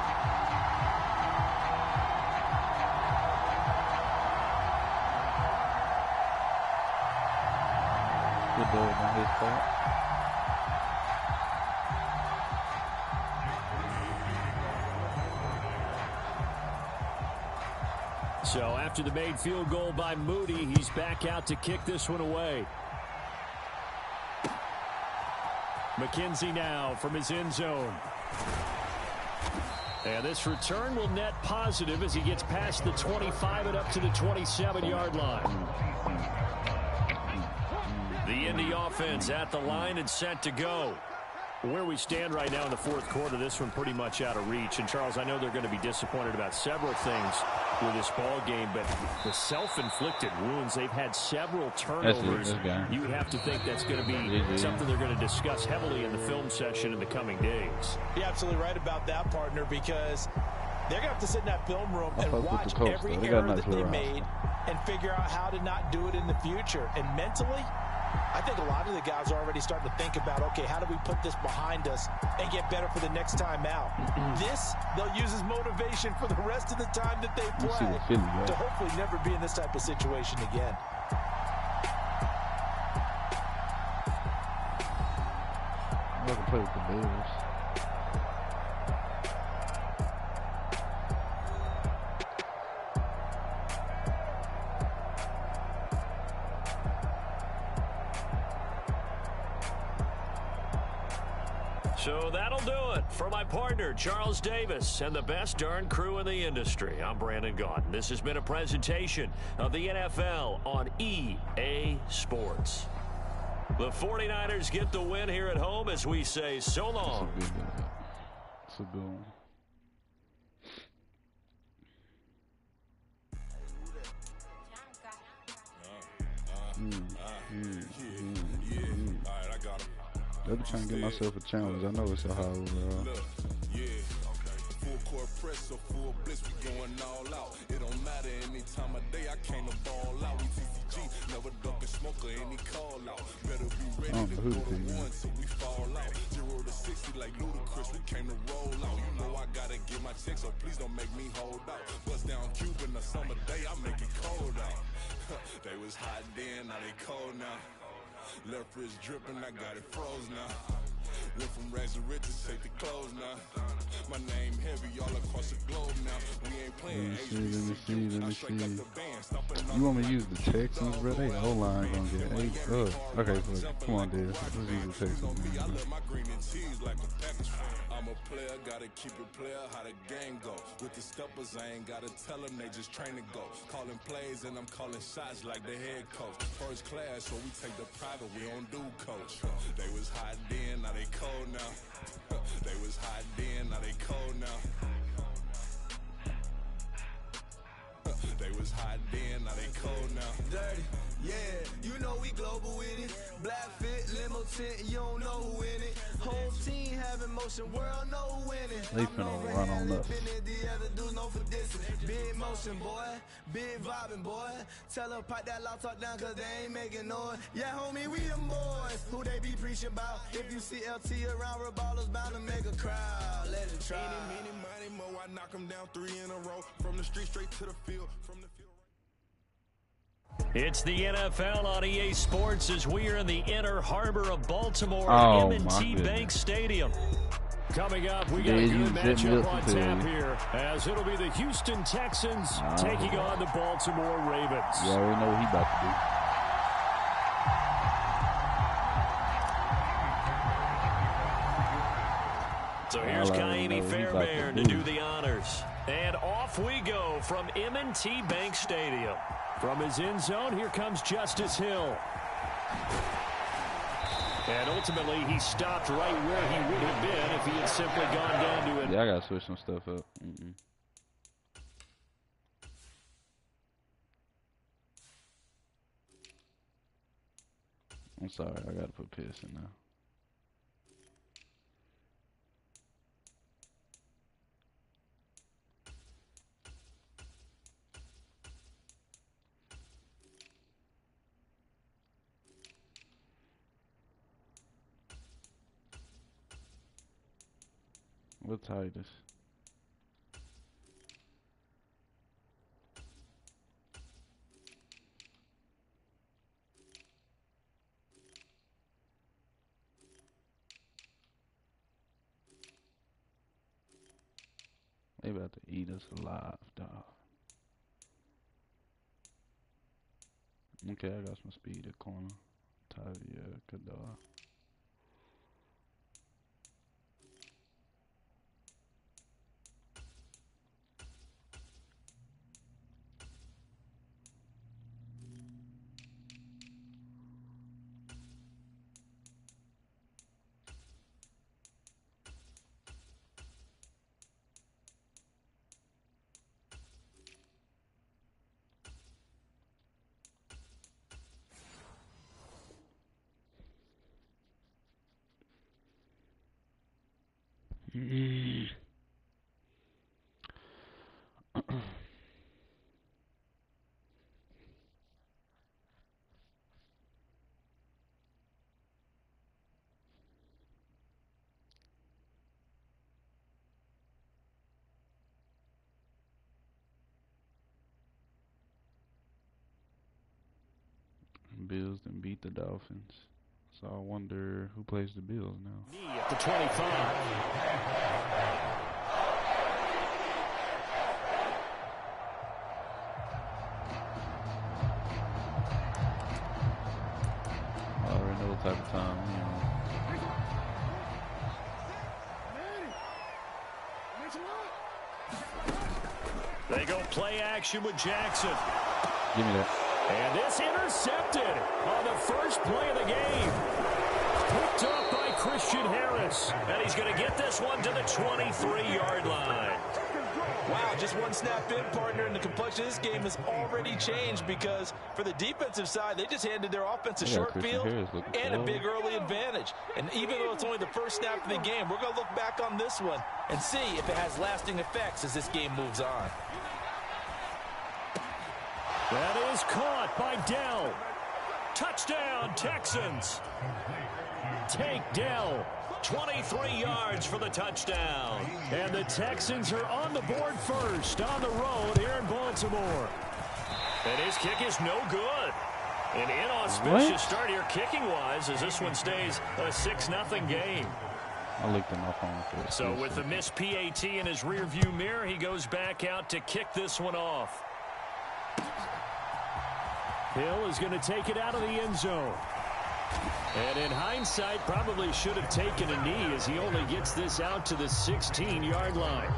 Good dub on his part. So after the made field goal by Moody, he's back out to kick this one away. McKenzie now from his end zone. And this return will net positive as he gets past the 25 and up to the 27-yard line. The Indy offense at the line and set to go. Where we stand right now in the 4th quarter, this one pretty much out of reach. And, Charles, I know they're going to be disappointed about several things with this ball game, but the self-inflicted wounds, they've had several turnovers. You would have to think that's going to be something they're going to discuss heavily in the film session in the coming days. You're absolutely right about that, partner, because they're going to have to sit in that film room and watch every error that they made and figure out how to not do it in the future. And mentally, I think a lot of the guys are already starting to think about, okay, how do we put this behind us and get better for the next time out? This, they'll use as motivation for the rest of the time that they play to hopefully never be in this type of situation again. I'm going to play with the Bears. So that'll do it for my partner, Charles Davis, and the best darn crew in the industry. I'm Brandon Gaudin. This has been a presentation of the NFL on EA Sports. The 49ers get the win here at home as we say so long. That's a good one. I've been trying to get myself a challenge. I know it's a high overall. Full court press, so full blitz, we going all out. It don't matter any time of day, I came to ball out. We TCG, never duck a smoker, any call out. Better be ready to go to one till we fall out. 0 to 60 like Ludacris, we came to roll out. You know I gotta get my check, so please don't make me hold out. Bust down Cuban a summer day, I make it cold out. They was hot then, now they cold now. Left wrist dripping, I got it froze now. Went from rags to riches, take the clothes now. My name heavy all across the globe now. We ain't playing Let me see. You want me to use the Texans, bro? They O-line gonna get 8 up. Okay, so come on, dude. Let's use the Texans. I'm a player, gotta keep it player, how the game go. With the steppers, I ain't gotta tell them, they just train to go. Calling plays and I'm calling shots like the head coach. First class, so we take the private, we don't do coach. They was hot then, now they cold now. They was hot then, now they cold now. They was hot then, now they cold now. Dirty, yeah, you know we global with it. Black fit, limo tint, you don't know who in it. Whole team having motion, world know winning. They finna run on us. The other dudes know for this. Big motion, boy, big vibing, boy. Tell her pipe that loud talk down, cause they ain't making noise. Yeah, homie, we them boys. Who they be preaching about? If you see LT around, ballers bound to make a crowd. Let it try. Many, mo, I knock them down 3 in a row. From the street straight to the field. From the field. It's the NFL on EA Sports as we are in the inner harbor of Baltimore Oh, M&T Bank Stadium. Coming up, we got a good matchup on tap here as it'll be the Houston Texans taking on the Baltimore Ravens. You already know what he about to do. So here's Kaimi Fairbairn to do the honors. And off we go from M&T Bank Stadium. From his end zone, here comes Justice Hill. And ultimately, he stopped right where he would have been if he had simply gone down to it. Yeah, I gotta switch some stuff up. I'm sorry, I gotta put Pierce in now. What Titus? They about to eat us alive, dog. Okay, I got some speed at corner. Tavia, Kadar. Bills then beat the Dolphins. So I wonder who plays the Bills now. At the 25. I already know what type of time, They go play action with Jackson. Give me that. And this intercepted on the first play of the game. Picked up by Christian Harris. And he's going to get this one to the 23-yard line. Wow, just one snap in, partner, and the complexion of this game has already changed because for the defensive side, they just handed their offense a short field and a big early advantage. And even though it's only the first snap of the game, we're going to look back on this one and see if it has lasting effects as this game moves on. That is caught by Dell. Touchdown, Texans. Take Dell. 23 yards for the touchdown. And the Texans are on the board first on the road here in Baltimore. And his kick is no good. An inauspicious start here kicking-wise as this one stays a 6-0 game. I looked at my phone for it. So with the missed PAT in his rearview mirror, he goes back out to kick this one off. Hill is going to take it out of the end zone. And in hindsight, probably should have taken a knee as he only gets this out to the 16-yard line.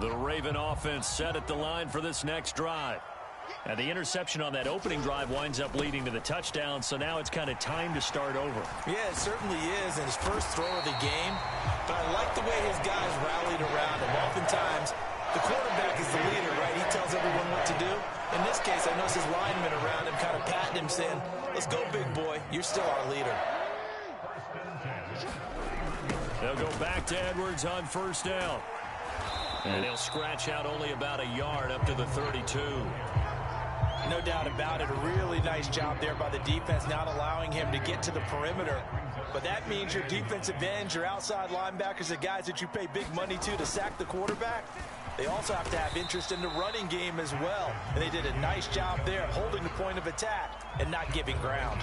The Raven offense set at the line for this next drive. And the interception on that opening drive winds up leading to the touchdown, so now it's kind of time to start over. Yeah, it certainly is, and his first throw of the game. But I like the way his guys rallied around him. Oftentimes, the quarterback is the leader, right? He tells everyone what to do. In this case, I noticed his linemen around him kind of patting him, saying, let's go, big boy. You're still our leader. They'll go back to Edwards on first down. And he'll scratch out only about a yard up to the 32. No doubt about it. A really nice job there by the defense, not allowing him to get to the perimeter. But that means your defensive ends, your outside linebackers, the guys that you pay big money to sack the quarterback, they also have to have interest in the running game as well. And they did a nice job there, holding the point of attack and not giving ground.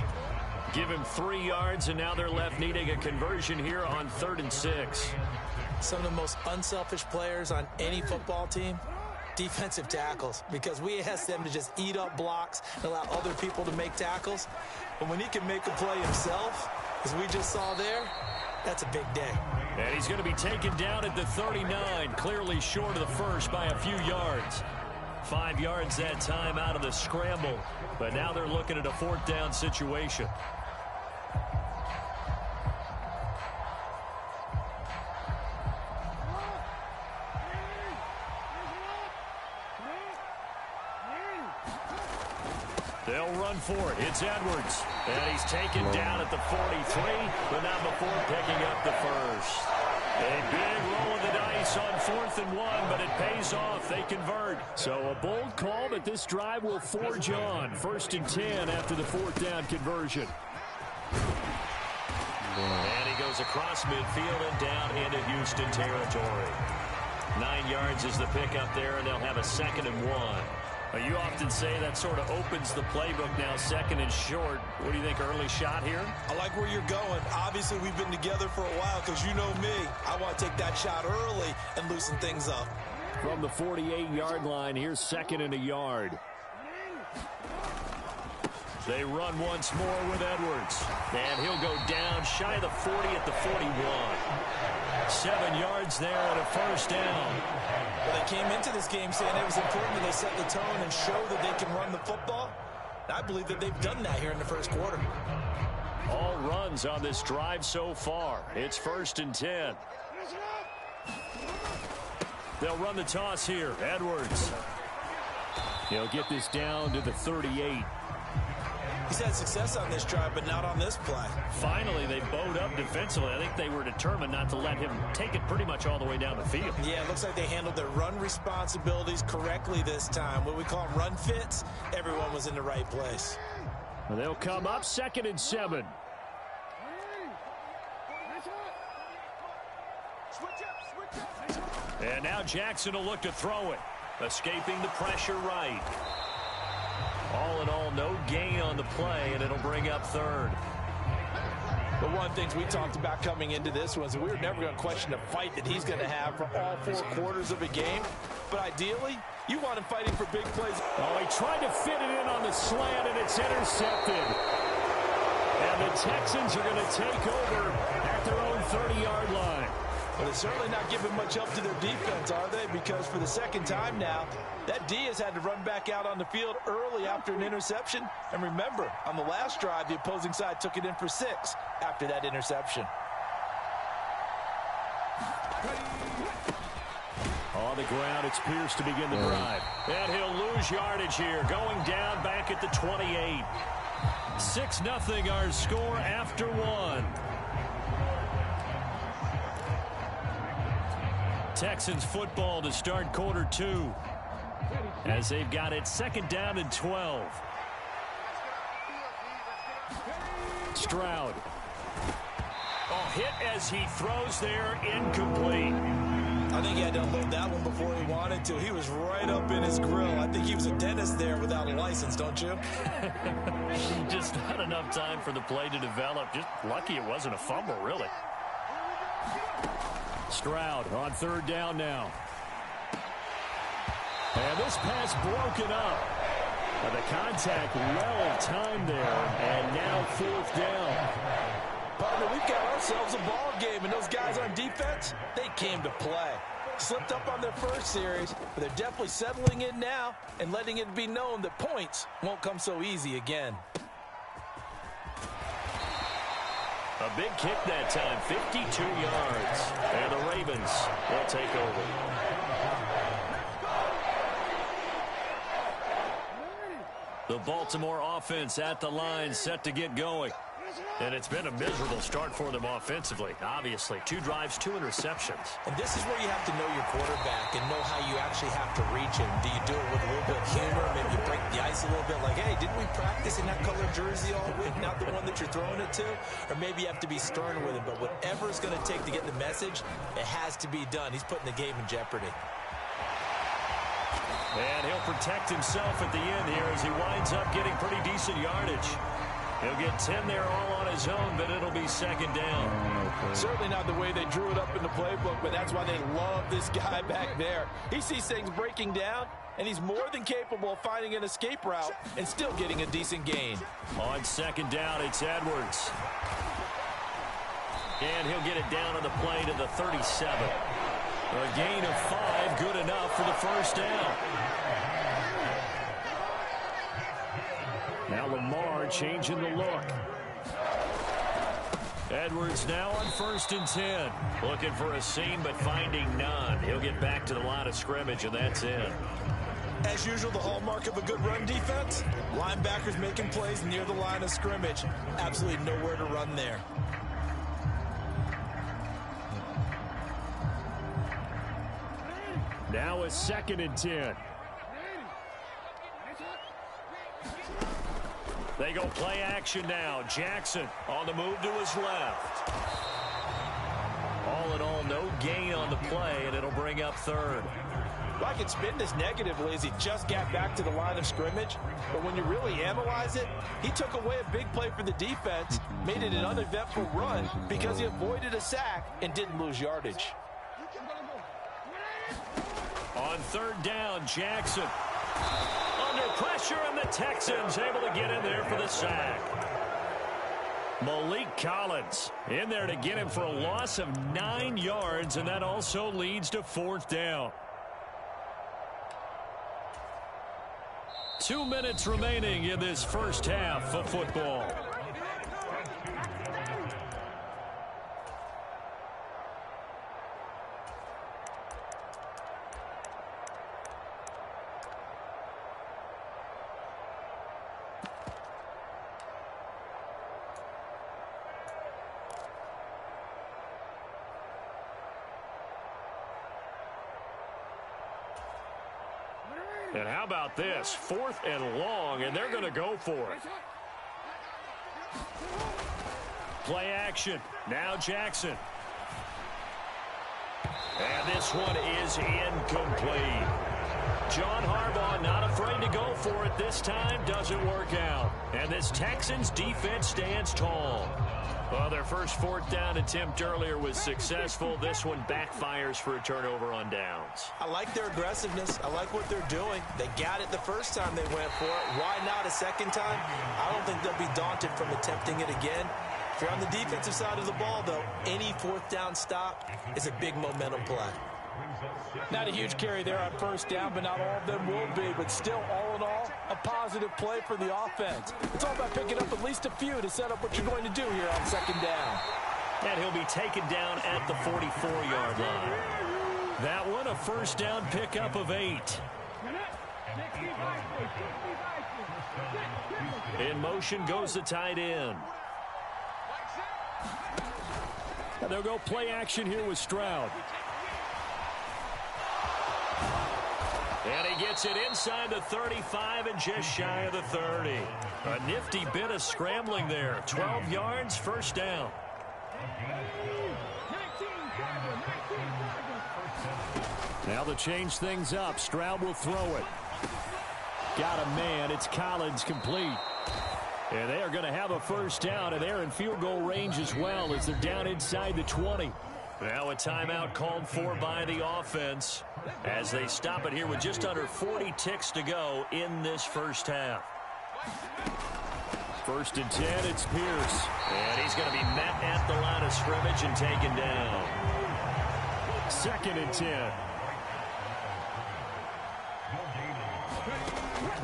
Give him 3 yards, and now they're left needing a conversion here on 3rd and 6. Some of the most unselfish players on any football team, defensive tackles, because we ask them to just eat up blocks and allow other people to make tackles. But when he can make a play himself, as we just saw there, that's a big day. And he's going to be taken down at the 39, clearly short of the first by a few yards. 5 yards that time out of the scramble, but now they're looking at a 4th down situation. They'll run for it. It's Edwards. And he's taken down at the 43, but not before picking up the first. A big roll of the dice on 4th and 1, but it pays off. They convert. So a bold call, but this drive will forge on. 1st and 10 after the 4th down conversion. And he goes across midfield and down into Houston territory. 9 yards is the pickup there, and they'll have a 2nd and 1. You often say that sort of opens the playbook now, 2nd and short. What do you think, early shot here? I like where you're going. Obviously, we've been together for a while because you know me. I want to take that shot early and loosen things up. From the 48-yard line, here's 2nd and a yard. They run once more with Edwards. And he'll go down shy of the 40 at the 41. 7 yards there and a 1st down. Well, they came into this game saying it was important that they set the tone and show that they can run the football. I believe that they've done that here in the first quarter. All runs on this drive so far. It's 1st and 10. They'll run the toss here. Edwards. He'll get this down to the 38. He's had success on this drive, but not on this play. Finally, they bowed up defensively. I think they were determined not to let him take it pretty much all the way down the field. Yeah, it looks like they handled their run responsibilities correctly this time. What we call them run fits, everyone was in the right place. Well, they'll come up 2nd and 7. And now Jackson will look to throw it. Escaping the pressure right. All in all, no gain on the play, and it'll bring up 3rd. But one of the things we talked about coming into this was we were never going to question the fight that he's going to have for all 4 quarters of a game. But ideally, you want him fighting for big plays. Oh, he tried to fit it in on the slant, and it's intercepted. And the Texans are going to take over at their own 30-yard line. Well, they're certainly not giving much help to their defense, are they? Because for the 2nd time now, that D has had to run back out on the field early after an interception. And remember, on the last drive, the opposing side took it in for 6 after that interception. On the ground, it's Pierce to begin the drive. And he'll lose yardage here, going down back at the 28. 6-0 our score after 1. Texans football to start quarter 2 as they've got it 2nd down and 12. Stroud. Oh, hit as he throws there, incomplete. I think he had to unload that one before he wanted to. He was right up in his grill. I think he was a dentist there without a license, don't you? Just not enough time for the play to develop. Just lucky it wasn't a fumble, really. Stroud on third down now. And this pass broken up. The contact well timed there, and now fourth down. Partner, we've got ourselves a ball game, and those guys on defense, they came to play. Slipped up on their first series, but they're definitely settling in now and letting it be known that points won't come so easy again. A big kick that time, 52 yards. And the Ravens will take over. The Baltimore offense at the line, set to get going. And it's been a miserable start for them offensively, obviously. 2 drives, 2 interceptions. And this is where you have to know your quarterback and know how you actually have to reach him. Do you do it with a little bit of humor? Maybe you break the ice a little bit like, hey, didn't we practice in that colored jersey all week, not the one that you're throwing it to? Or maybe you have to be stern with him. But whatever it's going to take to get the message, it has to be done. He's putting the game in jeopardy. And he'll protect himself at the end here as he winds up getting pretty decent yardage. He'll get 10 there all on his own, but it'll be second down. Certainly not the way they drew it up in the playbook, but that's why they love this guy back there. He sees things breaking down, and he's more than capable of finding an escape route and still getting a decent gain. On second down, it's Edwards. And he'll get it down on the play to the 37. A gain of 5, good enough for the first down. Now Lamar changing the look. Edwards now on 1st and 10. Looking for a seam, but finding none. He'll get back to the line of scrimmage, and that's it. As usual, the hallmark of a good run defense, linebackers making plays near the line of scrimmage. Absolutely nowhere to run there. Now a 2nd and 10. They go play action now. Jackson on the move to his left. All in all, no gain on the play, and it'll bring up 3rd. Well, I can spin this negatively as he just got back to the line of scrimmage. But when you really analyze it, he took away a big play for the defense, made it an uneventful run because he avoided a sack and didn't lose yardage. On 3rd down, Jackson. Under pressure, and the Texans able to get in there for the sack. Malik Collins in there to get him for a loss of 9 yards, and that also leads to 4th down. 2 minutes remaining in this first half of football. And how about this? 4th and long, and they're going to go for it. Play action. Now Jackson. And this one is incomplete. John Harbaugh not afraid to go for it this time. Doesn't work out. And this Texans defense stands tall. Well, their first 4th down attempt earlier was successful. This one backfires for a turnover on downs. I like their aggressiveness. I like what they're doing. They got it the first time they went for it. Why not a second time? I don't think they'll be daunted from attempting it again. If you're on the defensive side of the ball, though, any 4th down stop is a big momentum play. Not a huge carry there on 1st down, but not all of them will be. But still, all in all, a positive play for the offense. It's all about picking up at least a few to set up what you're going to do here on 2nd down. And he'll be taken down at the 44-yard line. That one, a 1st down pickup of 8. In motion goes the tight end. And they'll go play action here with Stroud. And he gets it inside the 35 and just shy of the 30. A nifty bit of scrambling there. 12 yards, 1st down. Now to change things up, Stroud will throw it. Got a man. It's Collins, complete. And they are going to have a first down, and they're in field goal range as well as they're down inside the 20. Now a timeout called for by the offense as they stop it here with just under 40 ticks to go in this first half. First and 10, it's Pierce. And he's going to be met at the line of scrimmage and taken down. Second and 10.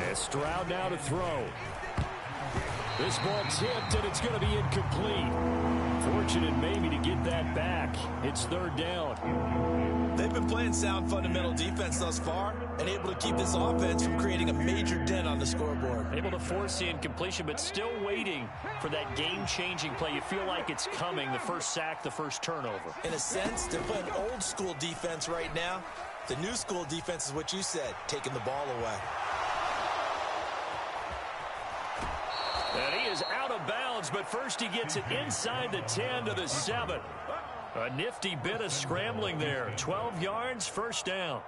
And Stroud now to throw. This ball tipped, and it's going to be incomplete. Fortunate maybe to get that back. It's third down. They've been playing sound fundamental defense thus far and able to keep this offense from creating a major dent on the scoreboard. Able to force the incompletion, but still waiting for that game-changing play. You feel like it's coming, the first sack, the first turnover. In a sense, they're playing old school defense right now. The new school defense is what you said, taking the ball away. And he is out of bounds, but first he gets it inside the 10 to the 7. A nifty bit of scrambling there. 12 yards, first down.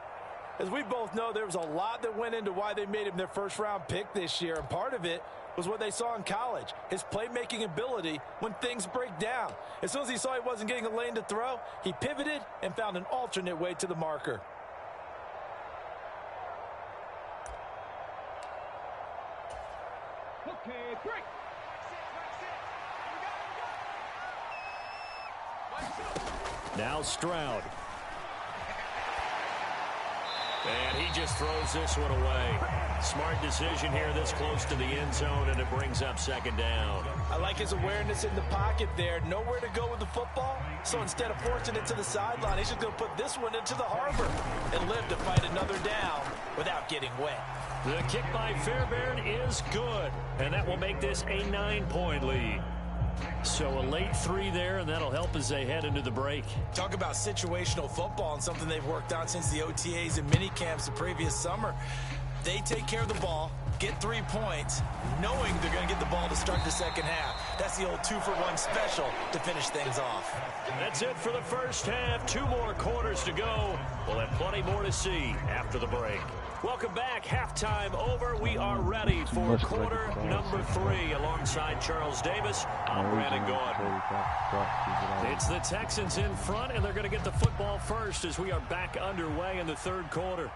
As we both know, there was a lot that went into why they made him their first-round pick this year, and part of it was what they saw in college, his playmaking ability when things break down. As soon as he saw he wasn't getting a lane to throw, he pivoted and found an alternate way to the marker. Okay, break. Now Stroud. And he just throws this one away. Smart decision here this close to the end zone, and it brings up second down. I like his awareness in the pocket there. Nowhere to go with the football. So instead of forcing it to the sideline, he's just going to put this one into the harbor and live to fight another down without getting wet. The kick by Fairbairn is good, and that will make this a 9-point lead. So a late 3 there, and that'll help as they head into the break. Talk about situational football and something they've worked on since the OTAs and mini camps the previous summer. They take care of the ball, get 3 points, knowing they're going to get the ball to start the second half. That's the old 2-for-1 special to finish things off. That's it for the first half. 2 more quarters to go. We'll have plenty more to see after the break. Welcome back. Halftime over. We are ready for quarter number 3. Alongside Charles Davis, I'm Brandon Gaudin. It's the Texans in front, and they're going to get the football first as we are back underway in the third quarter.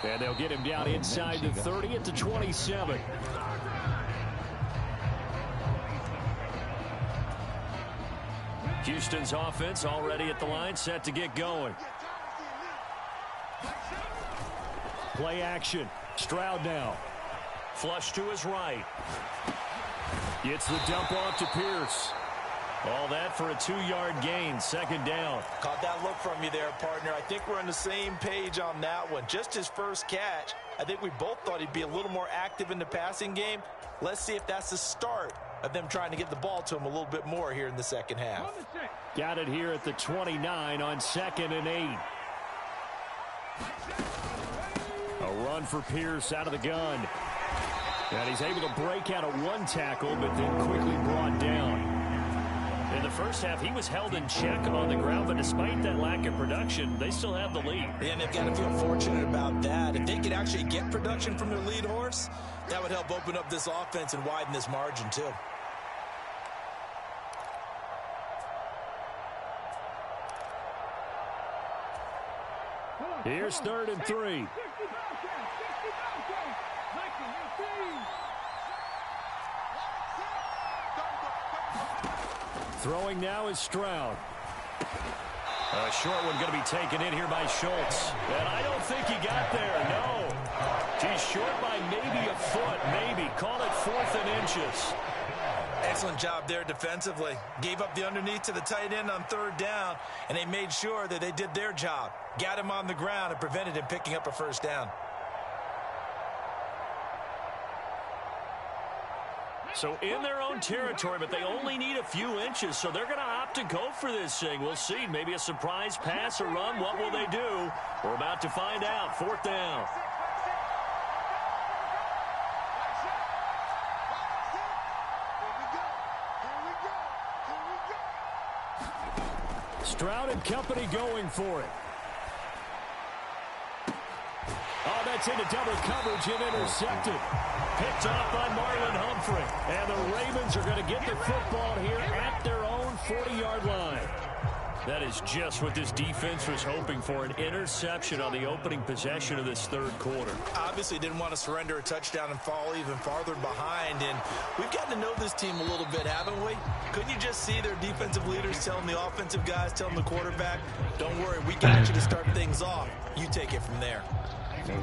And they'll get him down inside the 30 at the 27. Houston's offense already at the line, set to get going. Play action. Stroud now. Flush to his right. Gets the dump off to Pierce. All that for a 2-yard gain, second down. Caught that look from you there, partner. I think we're on the same page on that one. Just his first catch. I think we both thought he'd be a little more active in the passing game. Let's see if that's the start of them trying to get the ball to him a little bit more here in the second half. Got it here at the 29 on 2nd and 8. A run for Pierce out of the gun. And he's able to break out of 1 tackle, but then quickly brought down. In the first half, he was held in check on the ground, but despite that lack of production, they still have the lead. And they've got to feel fortunate about that. If they could actually get production from their lead horse, that would help open up this offense and widen this margin, too. Here's 3rd and 3. Throwing now is Stroud. A short one going to be taken in here by Schultz. And I don't think he got there, no. He's short by maybe a foot, maybe. Call it 4th and inches. Excellent job there defensively. Gave up the underneath to the tight end on 3rd down, and they made sure that they did their job. Got him on the ground and prevented him picking up a first down. So in their own territory, but they only need a few inches, so they're going to opt to go for this thing. We'll see. Maybe a surprise pass or run. What will they do? We're about to find out. 4th down. Stroud and company going for it. Oh, that's into double coverage and intercepted. Picked off by Marlon Humphrey. And the Ravens are going to get the football here at their own 40-yard line. That is just what this defense was hoping for, an interception on the opening possession of this third quarter. Obviously didn't want to surrender a touchdown and fall even farther behind, and we've gotten to know this team a little bit, haven't we? Couldn't you just see their defensive leaders telling the offensive guys, telling the quarterback, don't worry, we got you to start things off. You take it from there.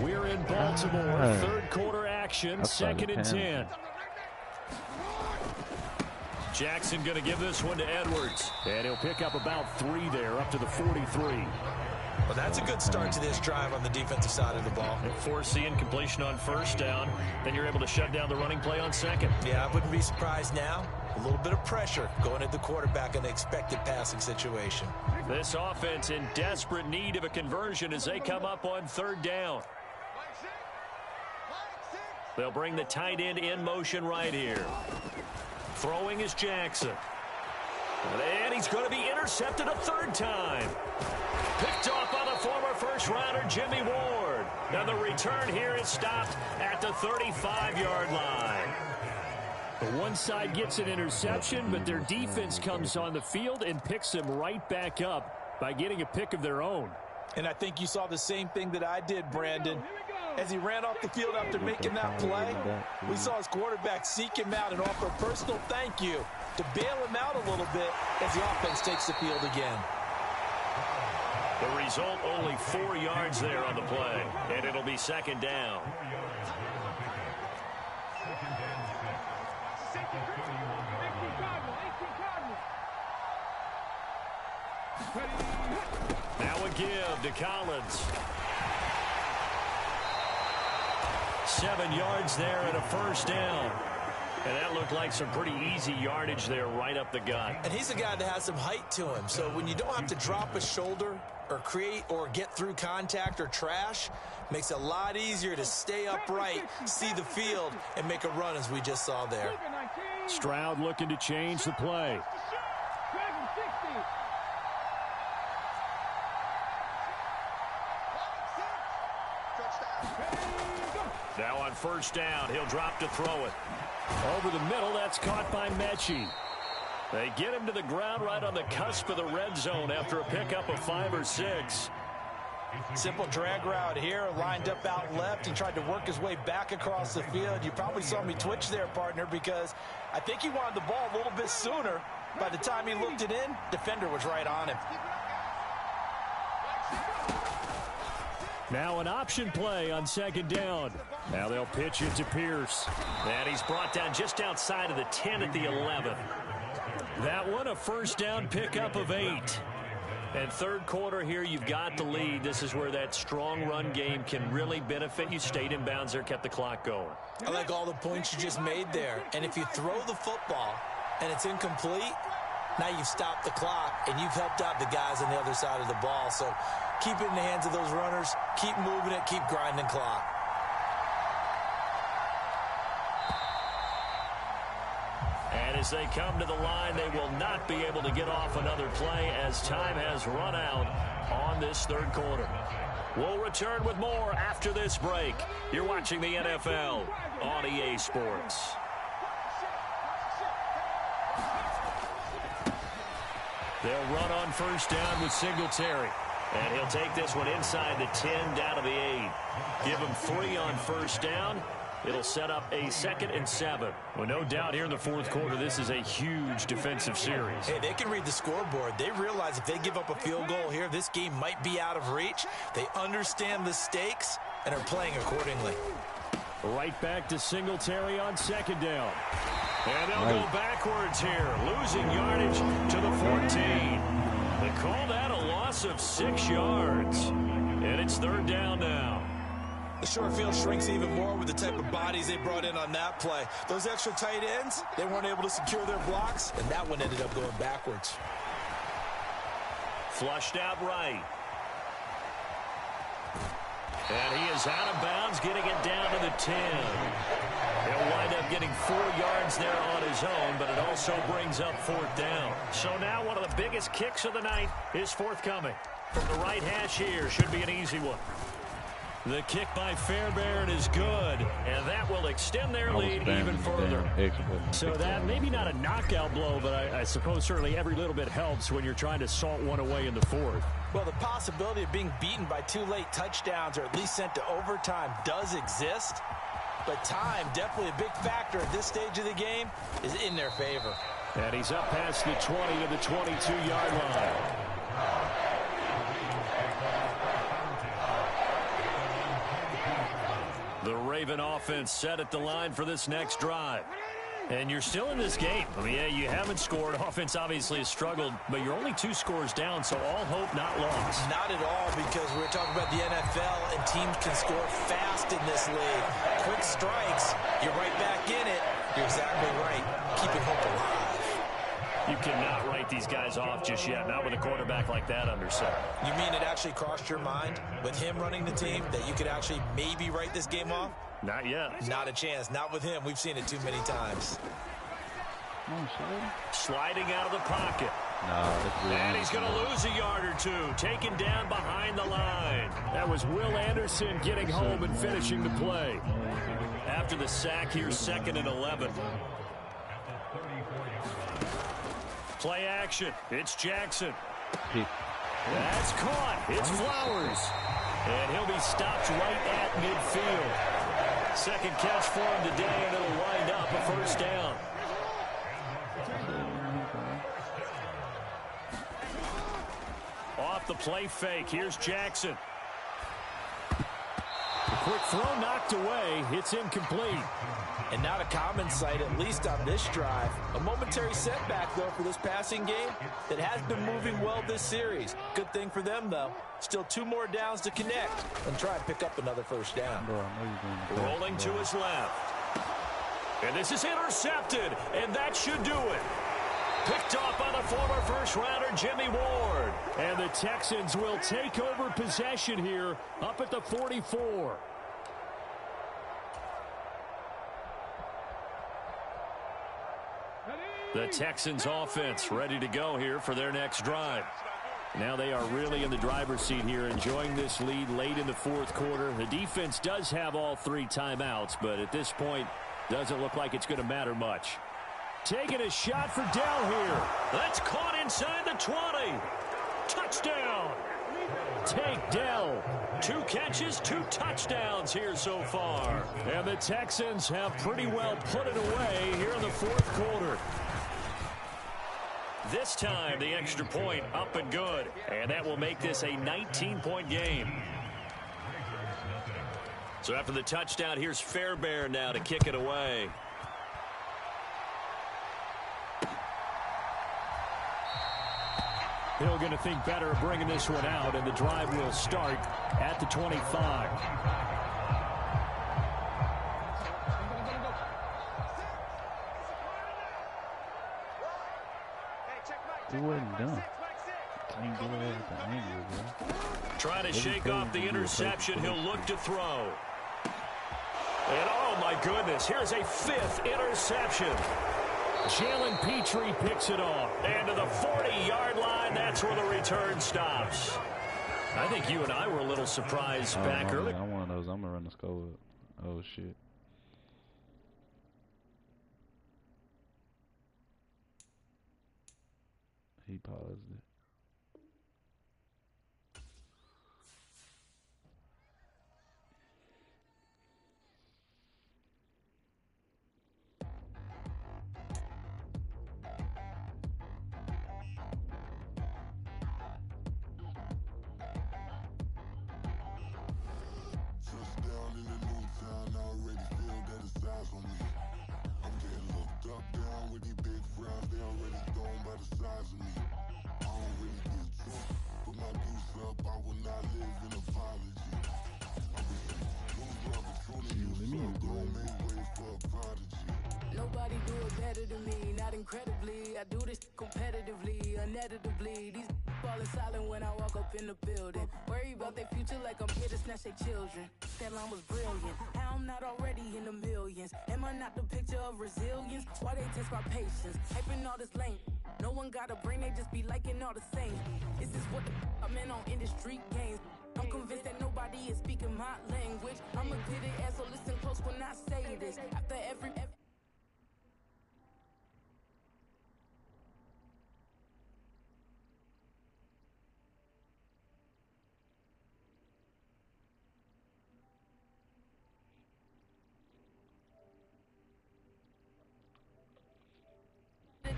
We're in Baltimore, third quarter action, second and 10. Jackson going to give this one to Edwards. And he'll pick up about 3 there, up to the 43. Well, that's a good start to this drive on the defensive side of the ball. And force the incompletion on first down. Then you're able to shut down the running play on second. Yeah, I wouldn't be surprised now. A little bit of pressure going at the quarterback in an expected passing situation. This offense in desperate need of a conversion as they come up on third down. They'll bring the tight end in motion right here. Throwing is Jackson. And he's going to be intercepted a third time. Picked off by the former first-rounder Jimmy Ward. Now the return here is stopped at the 35-yard line. The one side gets an interception, but their defense comes on the field and picks them right back up by getting a pick of their own. And I think you saw the same thing that I did, Brandon. As he ran off the field after making that play, we saw his quarterback seek him out and offer a personal thank you to bail him out a little bit as the offense takes the field again. The result, only 4 yards there on the play, and it'll be second down. Now a give to Collins. 7 yards there and a first down. And that looked like some pretty easy yardage there right up the gut. And he's a guy that has some height to him. So when you don't have to drop a shoulder or create or get through contact or trash, makes it a lot easier to stay upright, see the field, and make a run as we just saw there. Stroud looking to change the play. Now on first down, he'll drop to throw it. Over the middle, that's caught by Mechie. They get him to the ground right on the cusp of the red zone after a pickup of 5 or 6. Simple drag route here, lined up out left and tried to work his way back across the field. You probably saw me twitch there, partner, because I think he wanted the ball a little bit sooner. By the time he looked it in, defender was right on him. Now an option play on second down. Now they'll pitch it to Pierce. And he's brought down just outside of the 10 at the 11. That one, a first down pickup of 8. And third quarter here, you've got the lead. This is where that strong run game can really benefit you. Stayed in bounds there, kept the clock going. I like all the points you just made there. And if you throw the football and it's incomplete, now you've stopped the clock and you've helped out the guys on the other side of the ball. So keep it in the hands of those runners. Keep moving it. Keep grinding clock. And as they come to the line, they will not be able to get off another play as time has run out on this third quarter. We'll return with more after this break. You're watching the NFL on EA Sports. They'll run on first down with Singletary. And he'll take this one inside the 10 down to the 8. Give him 3 on first down. It'll set up a 2nd and 7. Well, no doubt here in the fourth quarter, this is a huge defensive series. Hey, they can read the scoreboard. They realize if they give up a field goal here, this game might be out of reach. They understand the stakes and are playing accordingly. Right back to Singletary on second down. And they'll go backwards here, losing yardage to the 14. They call that a loss of 6 yards. And it's third down now. The short field shrinks even more with the type of bodies they brought in on that play. Those extra tight ends, they weren't able to secure their blocks, and that one ended up going backwards. Flushed out right. And he is out of bounds, getting it down to the 10. He'll wind up getting 4 yards gains there on his own, but it also brings up 4th down. So now one of the biggest kicks of the night is forthcoming. From the right hash here, should be an easy one. The kick by Fairbairn is good, and that will extend their lead even further. So that, maybe not a knockout blow, but I suppose certainly every little bit helps when you're trying to salt one away in the 4th. Well, the possibility of being beaten by 2 late touchdowns or at least sent to overtime does exist, but time, definitely a big factor at this stage of the game, is in their favor. And he's up past the 20 to the 22-yard line. The Raven offense set at the line for this next drive. And you're still in this game. I mean, yeah, you haven't scored. Offense obviously has struggled, but you're only 2 scores down, so all hope not lost. Not at all, because we're talking about the NFL, and teams can score fast in this league. Quick strikes, you're right back in it. You're exactly right. Keeping hope alive. You cannot write these guys off just yet, not with a quarterback like that under center. You mean it actually crossed your mind with him running the team that you could actually maybe write this game off? Not yet. Not a chance. Not with him. We've seen it too many times. Sliding out of the pocket. And he's going to lose a yard or 2. Taken down behind the line. That was Will Anderson getting home and finishing the play. After the sack, here's 2nd and 11. Play action. It's Jackson. That's caught. It's Flowers. And he'll be stopped right at midfield. Second catch for him today, and it'll wind up a 1st down. Off the play fake. Here's Jackson. A quick throw knocked away. It's incomplete. And not a common sight, at least on this drive. A momentary setback, though, for this passing game that has been moving well this series. Good thing for them, though. Still 2 more downs to connect and try and pick up another 1st down. Rolling to his left. And this is intercepted, and that should do it. Picked off by the former first-rounder Jimmy Ward. And the Texans will take over possession here up at the 44. The Texans offense ready to go here for their next drive. Now they are really in the driver's seat here, enjoying this lead late in the 4th quarter. The defense does have all 3 timeouts, but at this point, doesn't look like it's going to matter much. Taking a shot for Dell here. That's caught inside the 20. Touchdown. Take Dell. 2 catches, 2 touchdowns here so far. And the Texans have pretty well put it away here in the 4th quarter. This time, the extra point up and good. And that will make this a 19-point game. So after the touchdown, here's Fairbairn now to kick it away. Hill going to think better of bringing this one out, and the drive will start at the 25. It wasn't done. Trying to shake off the interception. He'll look to throw. And oh my goodness, here's a 5th interception. Jalen Petrie picks it off. And to the 40-yard line, that's where the return stops. I think you and I were a little surprised back early. I'm one of those. I'm going to run the score up. Oh, shit. He paused it. Nobody do it better than me, not incredibly. I do this competitively, uneditably. These falling silent when I walk up in the building. Worry about their future like I'm here to snatch their children. That line was brilliant. I don't I'm not already in the millions? Am I not the picture of resilience? Why they test my patience? Hyping all this lame. No one got a brain, they just be liking all the same. Is this what the I'm in on industry games? I'm convinced that nobody is speaking my language. I'm a good ass, so listen close when I say this. After every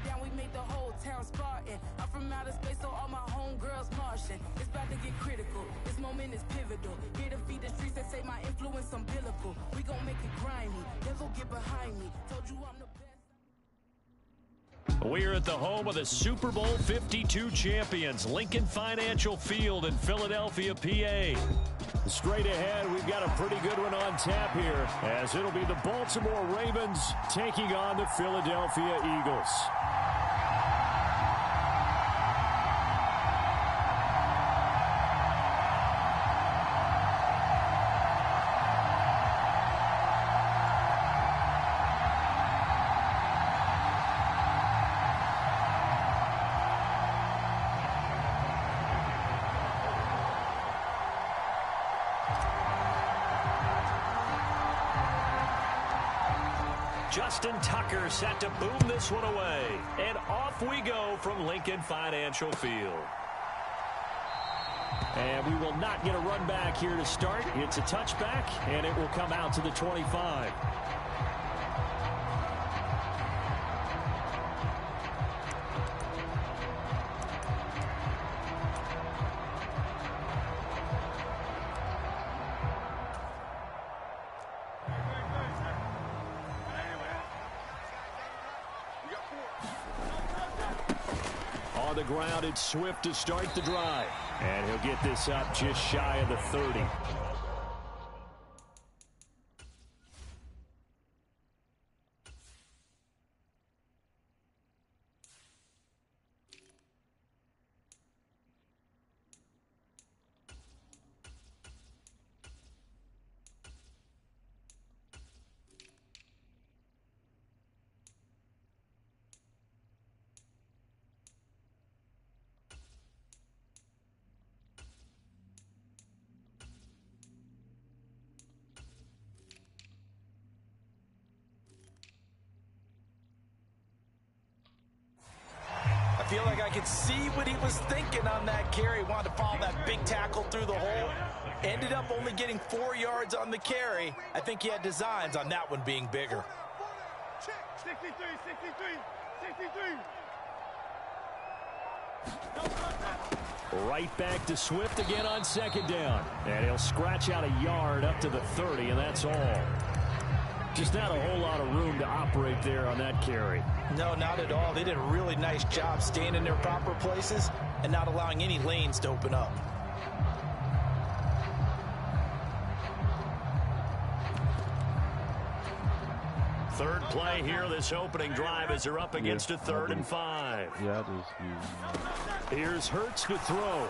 down, we make the whole town Spartan. I'm from outer space, so all my homegirls Martian. It's about to get critical. This moment is pivotal. Here to feed the streets that say my influence umbilical. We gon' make it grimy. Never get behind me. Told you I'm the best. We're at the home of the Super Bowl 52 champions, Lincoln Financial Field in Philadelphia, PA. Straight ahead, we've got a pretty good one on tap here, as it'll be the Baltimore Ravens taking on the Philadelphia Eagles. Justin Tucker set to boom this one away. And off we go from Lincoln Financial Field. And we will not get a run back here to start. It's a touchback, and it will come out to the 25. On the ground, it's Swift to start the drive. And he'll get this up just shy of the 30. I feel like I could see what he was thinking on that carry. Wanted to follow that big tackle through the hole. Ended up only getting 4 yards on the carry. I think he had designs on that one being bigger. 63, 63. Right back to Swift again on second down. And he'll scratch out a yard up to the 30, and that's all. Just not a whole lot of room to operate there on that carry. No, not at all. They did a really nice job staying in their proper places and not allowing any lanes to open up. Third play here, this opening drive, as they're up against a 3rd and 5. Yeah, Here's Hurts to throw.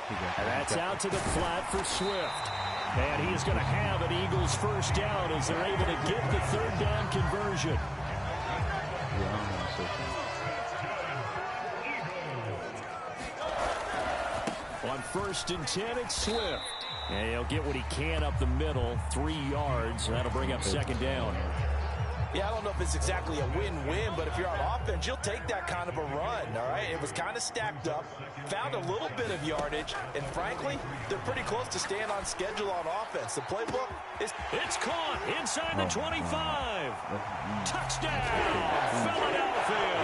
And that's out to the flat for Swift. And he is going to have an Eagles first down as they're able to get the 3rd down conversion. On 1st and 10, it's Swift. And he'll get what he can up the middle, 3 yards. That'll bring up 2nd down. Yeah, I don't know if it's exactly a win-win, but if you're on offense, you'll take that kind of a run, all right? It was kind of stacked up, found a little bit of yardage, and frankly, they're pretty close to staying on schedule on offense. The playbook is... It's caught inside the 25. Touchdown, Philadelphia.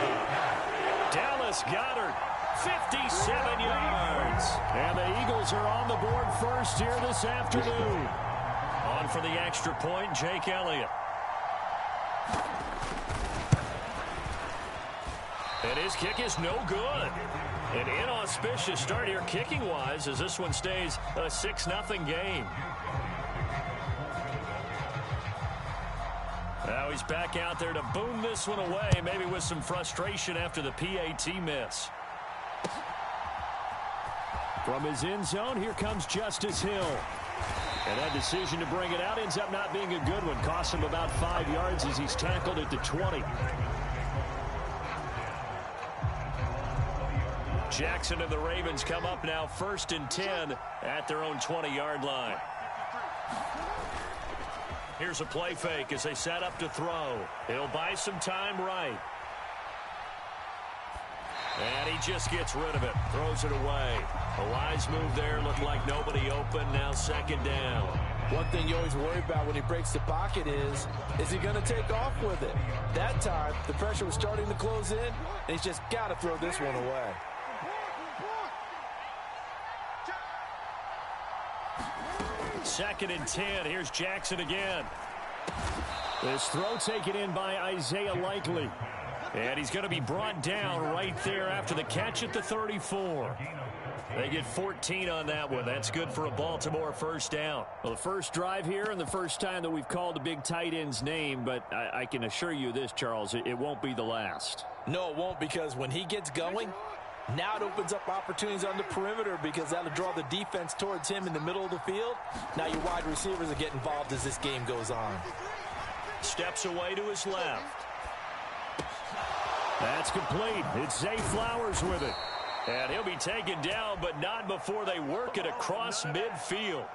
Dallas Goedert, 57 yards. And the Eagles are on the board first here this afternoon. On for the extra point, Jake Elliott. And his kick is no good. An inauspicious start here kicking-wise as this one stays a 6-0 game. Now he's back out there to boom this one away, maybe with some frustration after the PAT miss. From his end zone, here comes Justice Hill. And that decision to bring it out ends up not being a good one. Costs him about 5 yards as he's tackled at the 20. Jackson and the Ravens come up now 1st and 10 at their own 20-yard line. Here's a play fake as they set up to throw. He'll buy some time right. And he just gets rid of it. Throws it away. A wise move there. Looked like nobody open. Now 2nd down. One thing you always worry about when he breaks the pocket is he going to take off with it? That time, the pressure was starting to close in, and he's just got to throw this one away. Second and 10. Here's Jackson again. This throw taken in by Isaiah Likely. And he's going to be brought down right there after the catch at the 34. They get 14 on that one. That's good for a Baltimore 1st down. Well, the first drive here and the first time that we've called a big tight end's name, but I can assure you this, Charles, it won't be the last. No, it won't, because when he gets going, now it opens up opportunities on the perimeter because that'll draw the defense towards him in the middle of the field. Now your wide receivers are getting involved as this game goes on. Steps away to his left. That's complete. It's Zay Flowers with it. And he'll be taken down, but not before they work it across midfield.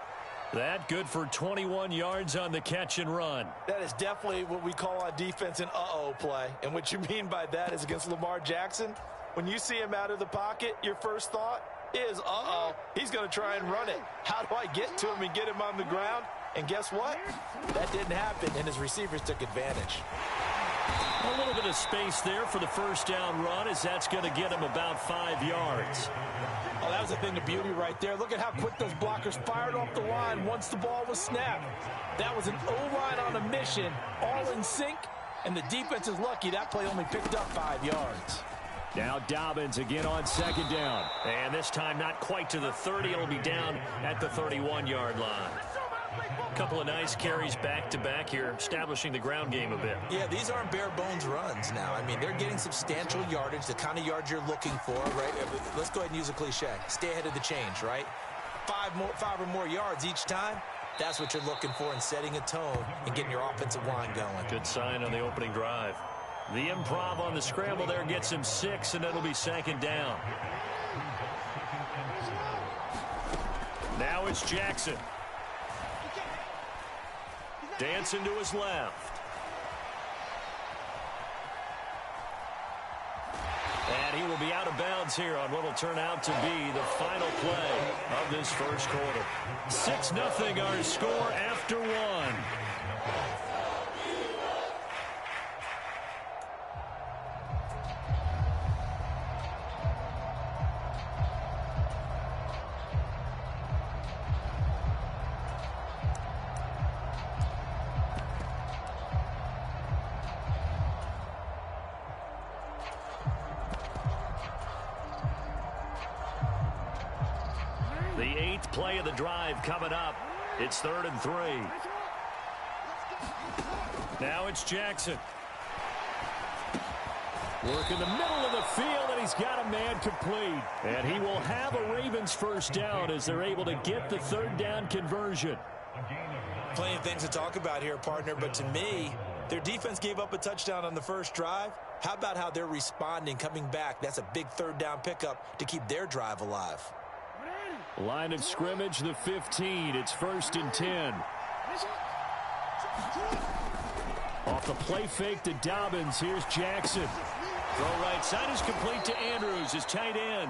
That good for 21 yards on the catch and run. That is definitely what we call on defense an uh-oh play. And what you mean by that is against Lamar Jackson, when you see him out of the pocket, your first thought is, uh-oh, he's going to try and run it. How do I get to him and get him on the ground? And guess what? That didn't happen, and his receivers took advantage. A little bit of space there for the 1st down run, as that's going to get him about 5 yards. Oh, that was a thing of beauty right there. Look at how quick those blockers fired off the line once the ball was snapped. That was an O-line on a mission, all in sync, and the defense is lucky that play only picked up 5 yards. Now Dobbins again on 2nd down. And this time not quite to the 30. It'll be down at the 31-yard line. A couple of nice carries back-to-back here, establishing the ground game a bit. Yeah, these aren't bare-bones runs now. I mean, they're getting substantial yardage, the kind of yards you're looking for, right? Let's go ahead and use a cliche. Stay ahead of the change, right? 5 or more yards each time. That's what you're looking for in setting a tone and getting your offensive line going. Good sign on the opening drive. The improv on the scramble there gets him 6, and it'll be 2nd down. Now it's Jackson. Dancing to his left. And he will be out of bounds here on what will turn out to be the final play of this 1st quarter. 6-0 our score after 1. The 8th play of the drive coming up. It's 3rd and 3. Now it's Jackson. Work in the middle of the field, and he's got a man complete. And he will have a Ravens 1st down as they're able to get the 3rd down conversion. Plenty of things to talk about here, partner, but to me, their defense gave up a touchdown on the 1st drive. How about how they're responding, coming back? That's a big 3rd down pickup to keep their drive alive. Line of scrimmage, the 15. It's 1st and 10. Off the play fake to Dobbins. Here's Jackson. Throw right side is complete to Andrews, his tight end.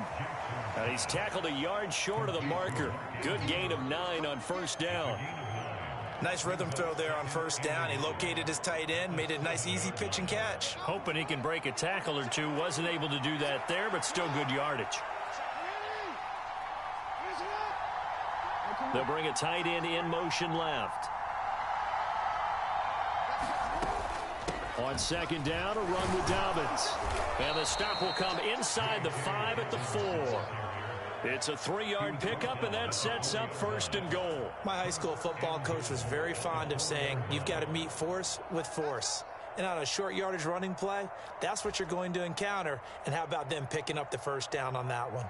And he's tackled a yard short of the marker. Good gain of 9 on 1st down. Nice rhythm throw there on 1st down. He located his tight end, made a nice easy pitch and catch. Hoping he can break a tackle or two. Wasn't able to do that there, but still good yardage. They'll bring a tight end in motion left. On 2nd down, a run with Dobbins. And the stop will come inside the 5 at the 4. It's a 3-yard pickup, and that sets up 1st and goal. My high school football coach was very fond of saying, you've got to meet force with force. And on a short yardage running play, that's what you're going to encounter. And how about them picking up the 1st down on that one?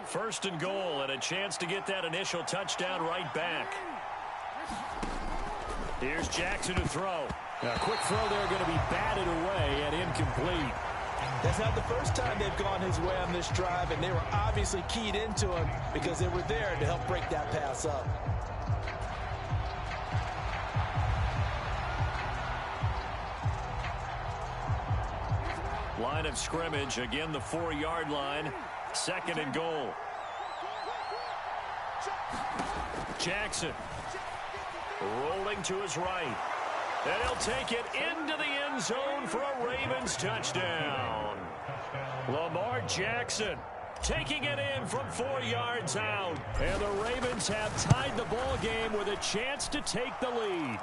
First and goal, and a chance to get that initial touchdown right back. Here's Jackson to throw. A quick throw there, going to be batted away and incomplete. That's not the first time they've gone his way on this drive, and they were obviously keyed into him because they were there to help break that pass up. Line of scrimmage, again the 4-yard line. Second and goal. Jackson rolling to his right. And he'll take it into the end zone for a Ravens touchdown. Lamar Jackson taking it in from 4 yards out. And the Ravens have tied the ball game with a chance to take the lead.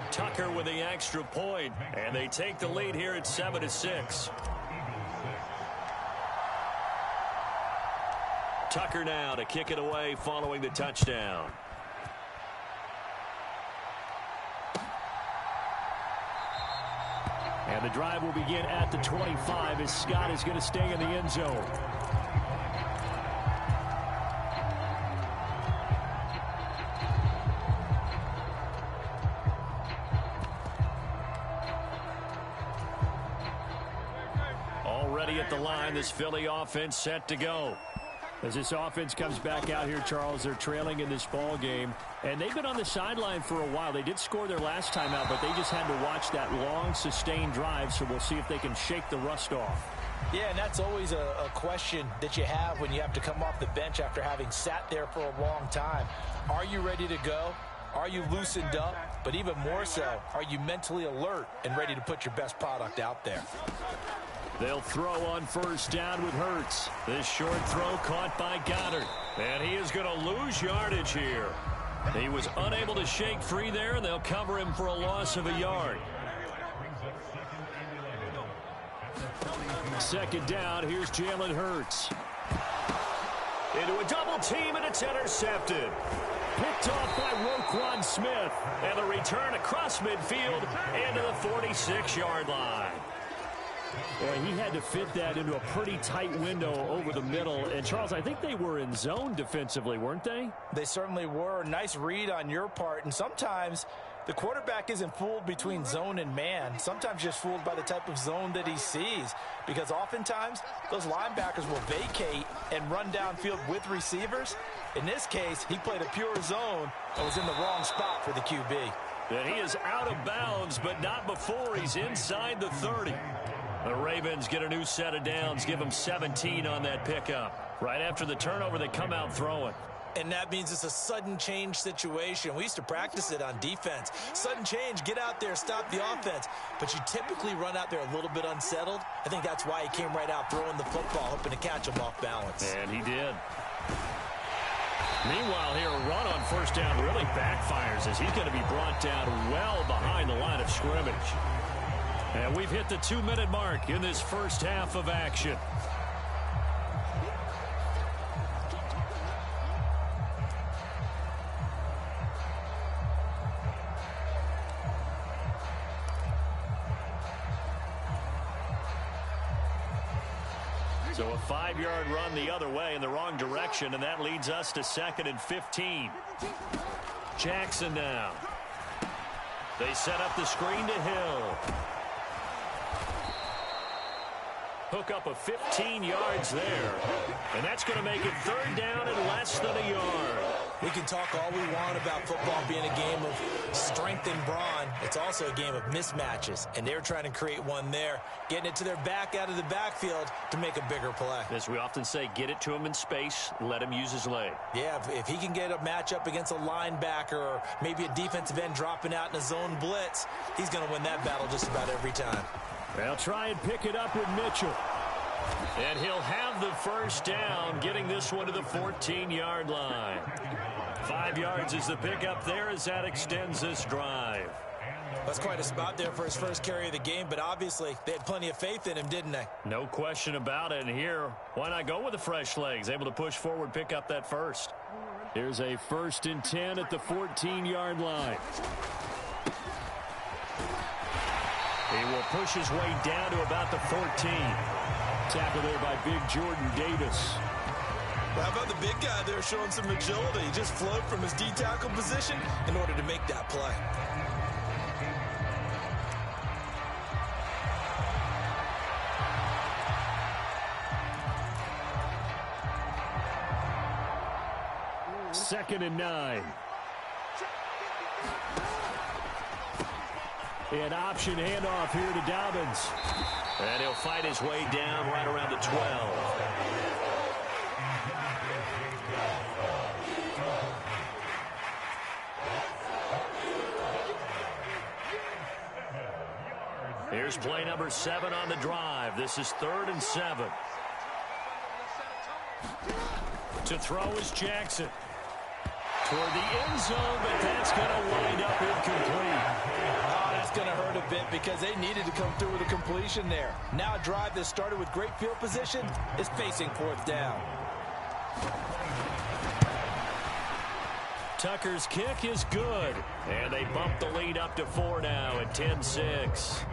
Tucker with the extra point, and they take the lead here at 7-6. Tucker now to kick it away following the touchdown. And the drive will begin at the 25 as Scott is going to stay in the end zone. Already at the line, this Philly offense set to go. As this offense comes back out here, Charles, they're trailing in this ball game, and they've been on the sideline for a while. They did score their last time out, but they just had to watch that long, sustained drive, so we'll see if they can shake the rust off. Yeah, and that's always a question that you have when you have to come off the bench after having sat there for a long time. Are you ready to go? Are you loosened up? But even more so, are you mentally alert and ready to put your best product out there? They'll throw on first down with Hurts. This short throw caught by Goddard. And he is going to lose yardage here. He was unable to shake free there, and they'll cover him for a loss of a yard. Second down, here's Jalen Hurts. Into a double team, and it's intercepted. Picked off by Roquan Smith. And the return across midfield into the 46-yard line. Boy, he had to fit that into a pretty tight window over the middle. And, Charles, I think they were in zone defensively, weren't they? They certainly were. Nice read on your part. And sometimes the quarterback isn't fooled between zone and man. Sometimes just fooled by the type of zone that he sees. Because oftentimes, those linebackers will vacate and run downfield with receivers. In this case, he played a pure zone and was in the wrong spot for the QB. And he is out of bounds, but not before he's inside the 30. The Ravens get a new set of downs, give them 17 on that pickup. Right after the turnover, they come out throwing. And that means it's a sudden change situation. We used to practice it on defense. Sudden change, get out there, stop the offense. But you typically run out there a little bit unsettled. I think that's why he came right out throwing the football, hoping to catch him off balance. And he did. Meanwhile, here, a run on first down really backfires as he's going to be brought down well behind the line of scrimmage. And we've hit the 2-minute mark in this first half of action. So a 5-yard run the other way in the wrong direction, and that leads us to 2nd and 15. Jackson now. They set up the screen to Hill. Hook up of 15 yards there. And that's going to make it 3rd down and less than a yard. We can talk all we want about football being a game of strength and brawn. It's also a game of mismatches. And they're trying to create one there, getting it to their back out of the backfield to make a bigger play. As we often say, get it to him in space, let him use his leg. Yeah, if he can get a matchup against a linebacker or maybe a defensive end dropping out in a zone blitz, he's going to win that battle just about every time. They'll try and pick it up with Mitchell. And he'll have the first down, getting this one to the 14-yard line. 5 yards is the pickup there as that extends this drive. That's quite a spot there for his first carry of the game, but obviously they had plenty of faith in him, didn't they? No question about it. And here, why not go with the fresh legs? Able to push forward, pick up that first. Here's a 1st and 10 at the 14-yard line. He will push his way down to about the 14. Tackle there by big Jordan Davis. How about the big guy there showing some agility? He just flowed from his D-tackle position in order to make that play. Second and 9. An option handoff here to Dobbins. And he'll fight his way down right around the 12. Here's play number 7 on the drive. This is 3rd and 7. To throw is Jackson. Toward the end zone, but that's going to wind up incomplete. Oh, that's going to hurt a bit because they needed to come through with a completion there. Now a drive that started with great field position is facing 4th down. Tucker's kick is good. And they bump the lead up to 4 now at 10-6.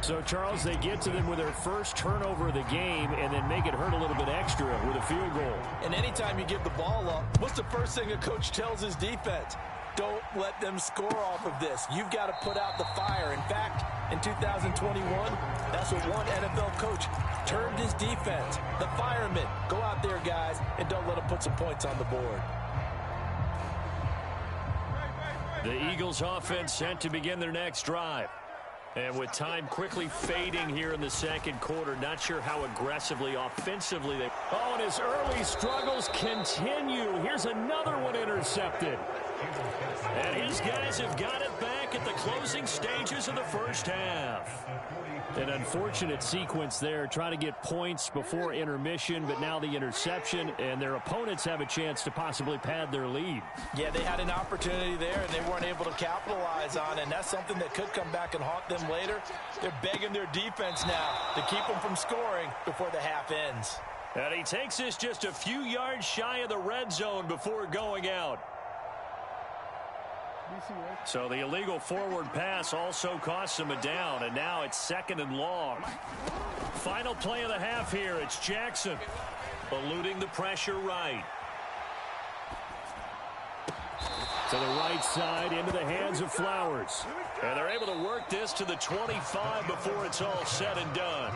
So, Charles, they get to them with their first turnover of the game and then make it hurt a little bit extra with a field goal. And anytime you give the ball up, what's the first thing a coach tells his defense? Don't let them score off of this. You've got to put out the fire. In fact, in 2021, that's what one NFL coach termed his defense. The firemen. Go out there, guys, and don't let them put some points on the board. The Eagles offense set to begin their next drive. And with time quickly fading here in the second quarter, not sure how aggressively, offensively they... Oh, and his early struggles continue. Here's another one intercepted. And his guys have got it back at the closing stages of the first half. An unfortunate sequence there, trying to get points before intermission, but now the interception, and their opponents have a chance to possibly pad their lead. Yeah, they had an opportunity there, and they weren't able to capitalize on it, and that's something that could come back and haunt them later. They're begging their defense now to keep them from scoring before the half ends. And he takes this just a few yards shy of the red zone before going out. So the illegal forward pass also costs him a down, and now it's 2nd and long. Final play of the half here. It's Jackson eluding the pressure right. To the right side, into the hands of Flowers. And they're able to work this to the 25 before it's all said and done.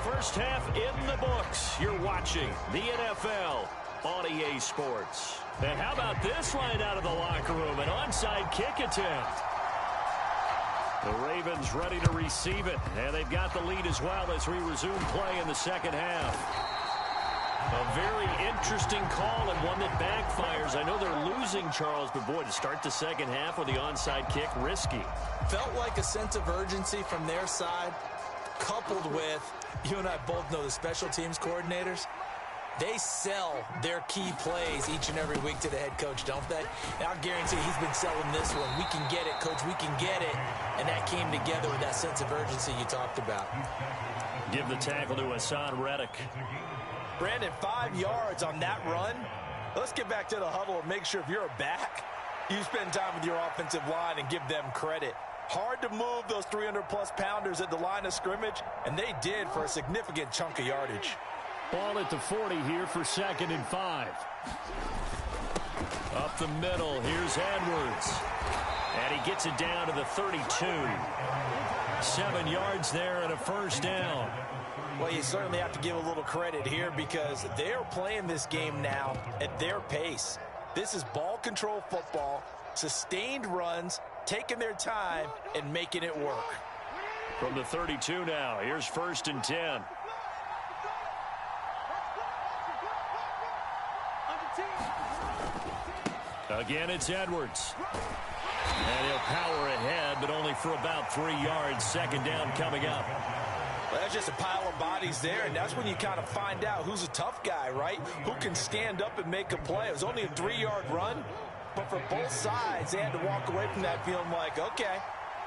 First half in the books. You're watching the NFL on EA Sports. And how about this line out of the locker room? An onside kick attempt. The Ravens ready to receive it. And they've got the lead as well as we resume play in the second half. A very interesting call and one that backfires. I know they're losing, Charles, but boy, to start the second half with the onside kick, risky. Felt like a sense of urgency from their side, coupled with, you and I both know the special teams coordinators. They sell their key plays each and every week to the head coach, don't they? And I'll guarantee he's been selling this one. We can get it, coach. We can get it. And that came together with that sense of urgency you talked about. Give the tackle to Hassan Reddick. Brandon, 5 yards on that run. Let's get back to the huddle and make sure if you're a back, you spend time with your offensive line and give them credit. Hard to move those 300-plus pounders at the line of scrimmage, and they did for a significant chunk of yardage. Ball at the 40 here for 2nd and 5. Up the middle, here's Edwards. And he gets it down to the 32. 7 yards there and a first down. Well, you certainly have to give a little credit here because they're playing this game now at their pace. This is ball control football, sustained runs, taking their time, and making it work. From the 32 now, here's 1st and 10. Again, it's Edwards. And he'll power ahead, but only for about 3 yards. 2nd down coming up. Well, that's just a pile of bodies there, and that's when you kind of find out who's a tough guy, right? Who can stand up and make a play. It was only a 3-yard run, but for both sides, they had to walk away from that feeling like, okay,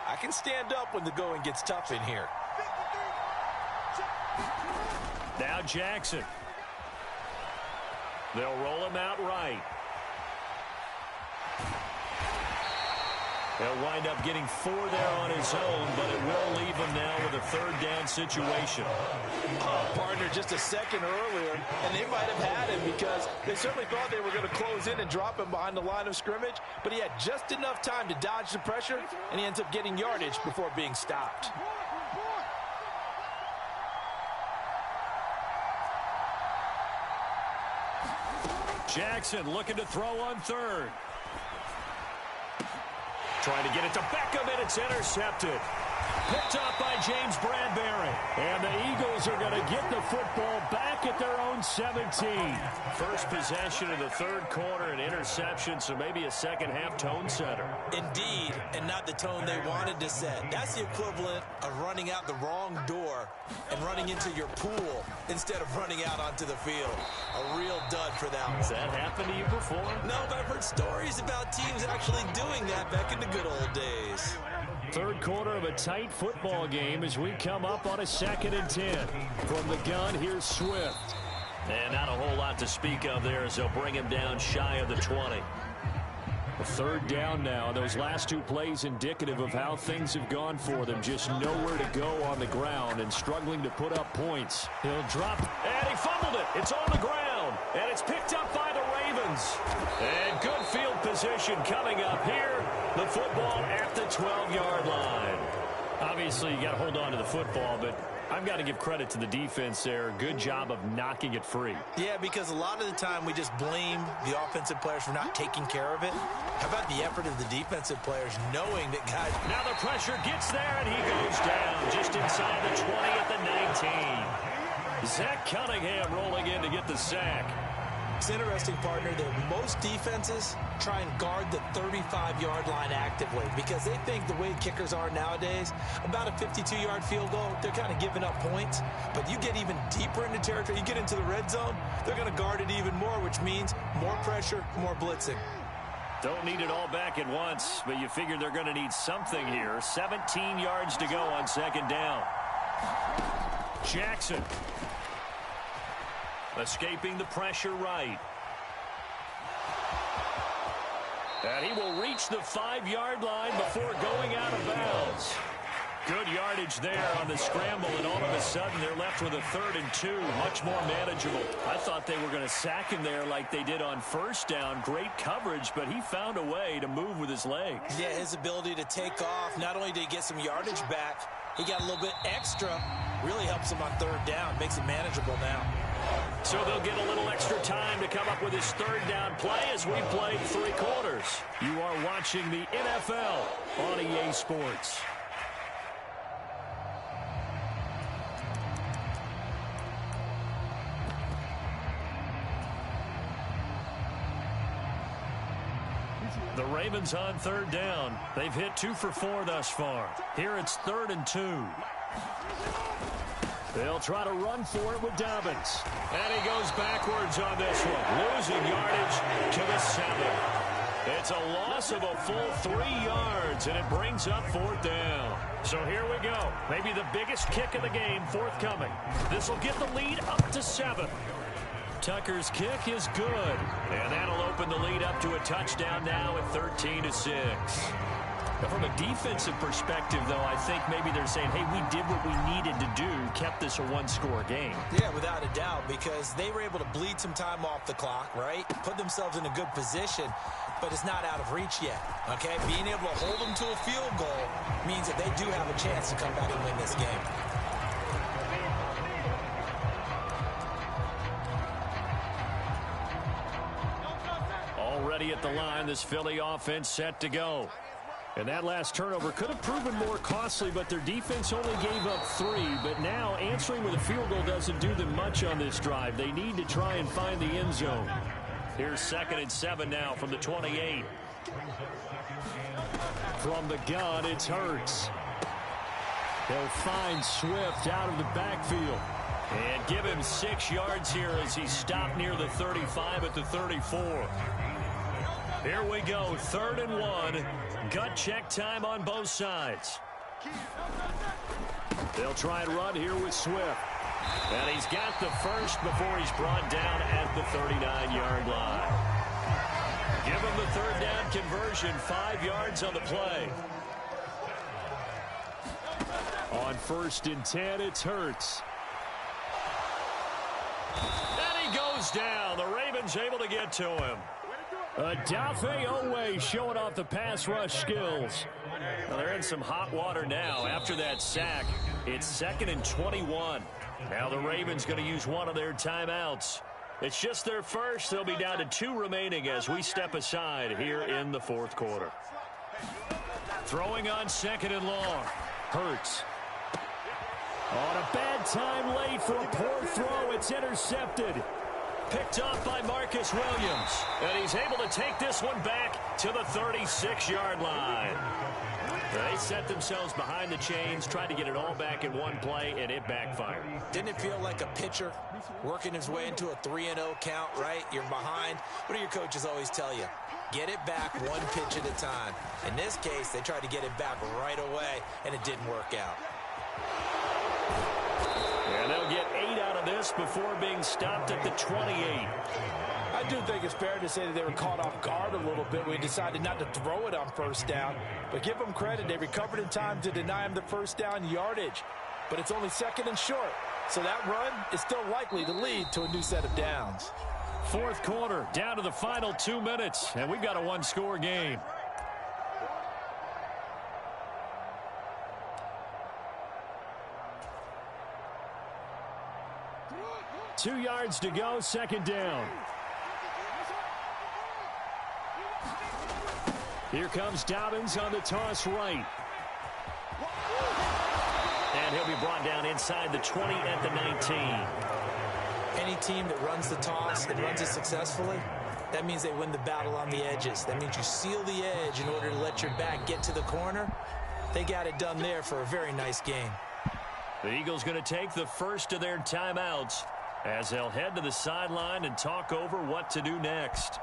I can stand up when the going gets tough in here. Now Jackson. They'll roll him out right. He'll wind up getting 4 there on his own, but it will leave him now with a 3rd down situation. Partner just a second earlier, and they might have had him because they certainly thought they were going to close in and drop him behind the line of scrimmage, but he had just enough time to dodge the pressure, and he ends up getting yardage before being stopped. Jackson looking to throw on 3rd. Trying to get it to Beckham, and it's intercepted. Picked up by James Bradbury. And the Eagles are going to get the football back at their own 17. First possession of the 3rd quarter, an interception, so maybe a second-half tone setter. Indeed, and not the tone they wanted to set. That's the equivalent of running out the wrong door and running into your pool instead of running out onto the field. A real dud for that one. Has that happened to you before? No, but I've heard stories about teams actually doing that back in the good old days. 3rd quarter of a tight football game as we come up on a 2nd and 10. From the gun, here's Swift. And not a whole lot to speak of there as they'll bring him down shy of the 20. A 3rd down now. Those last 2 plays indicative of how things have gone for them. Just nowhere to go on the ground and struggling to put up points. He'll drop, and he fumbled it. It's on the ground, and it's picked up by the Ravens. And good field position coming up here. The football at the 12-yard line. Obviously, you got to hold on to the football, but I've got to give credit to the defense there. Good job of knocking it free. Yeah, because a lot of the time we just blame the offensive players for not taking care of it. How about the effort of the defensive players knowing that guys... Now the pressure gets there, and he goes down just inside the 20 at the 19. Zach Cunningham rolling in to get the sack. It's interesting, partner, that most defenses try and guard the 35-yard line actively because they think the way kickers are nowadays, about a 52-yard field goal, they're kind of giving up points. But you get even deeper into territory, you get into the red zone, they're going to guard it even more, which means more pressure, more blitzing. Don't need it all back at once, but you figure they're going to need something here. 17 yards to go on 2nd down. Jackson. Escaping the pressure right. And he will reach the 5-yard line before going out of bounds. Good yardage there on the scramble, and all of a sudden they're left with a 3rd and 2, much more manageable. I thought they were going to sack him there like they did on 1st down. Great coverage, but he found a way to move with his legs. Yeah, his ability to take off, not only did he get some yardage back, he got a little bit extra. Really helps him on 3rd down, makes it manageable now. So they'll get a little extra time to come up with his 3rd down play as we played 3 quarters. You are watching the NFL on EA Sports. The Ravens on 3rd down. They've hit 2 for 4 thus far. Here it's 3rd and 2. They'll try to run for it with Dobbins. And he goes backwards on this one. Losing yardage to the 7. It's a loss of a full 3 yards, and it brings up 4th down. So here we go. Maybe the biggest kick of the game forthcoming. This will get the lead up to 7. Tucker's kick is good. And that'll open the lead up to a touchdown now at 13-6. From a defensive perspective, though, I think maybe they're saying, hey, we did what we needed to do, kept this a 1-score game. Yeah, without a doubt, because they were able to bleed some time off the clock, right? Put themselves in a good position, but it's not out of reach yet, okay? Being able to hold them to a field goal means that they do have a chance to come back and win this game. Already at the line, this Philly offense set to go. And that last turnover could have proven more costly, but their defense only gave up 3. But now answering with a field goal doesn't do them much on this drive. They need to try and find the end zone. Here's 2nd and 7 now from the 28. From the gun, it's Hurts. They'll find Swift out of the backfield. And give him 6 yards here as he stopped near the 35 at the 34. Here we go, 3rd and 1. Gut check time on both sides. They'll try and run here with Swift. And he's got the first before he's brought down at the 39-yard line. Give him the third down conversion, 5 yards on the play. On 1st and 10, it's Hurts. And he goes down. The Ravens able to get to him. Odafe Oweh showing off the pass rush skills. Well, they're in some hot water now after that sack. It's 2nd and 21. Now the Ravens going to use one of their timeouts. It's just their first. They'll be down to 2 remaining as we step aside here in the 4th quarter. Throwing on 2nd and long. Hurts. On a bad time late for a poor throw. It's intercepted. Picked off by Marcus Williams. And he's able to take this one back to the 36-yard line. They set themselves behind the chains, tried to get it all back in one play, and it backfired. Didn't it feel like a pitcher working his way into a 3-0 count, right? You're behind. What do your coaches always tell you? Get it back one pitch at a time. In this case, they tried to get it back right away, and it didn't work out. And they'll get 8 out of this before being stopped at the 28. I do think it's fair to say that they were caught off guard a little bit. We decided not to throw it on 1st down. But give them credit. They recovered in time to deny him the 1st down yardage. But it's only 2nd and short. So that run is still likely to lead to a new set of downs. 4th quarter, down to the final 2 minutes. And we've got a 1-score game. Two yards to go, 2nd down. Here comes Dobbins on the toss right. And he'll be brought down inside the 20 at the 19. Any team that runs the toss and runs it successfully, that means they win the battle on the edges. That means you seal the edge in order to let your back get to the corner. They got it done there for a very nice game. The Eagles going to take the first of their timeouts as they'll head to the sideline and talk over what to do next.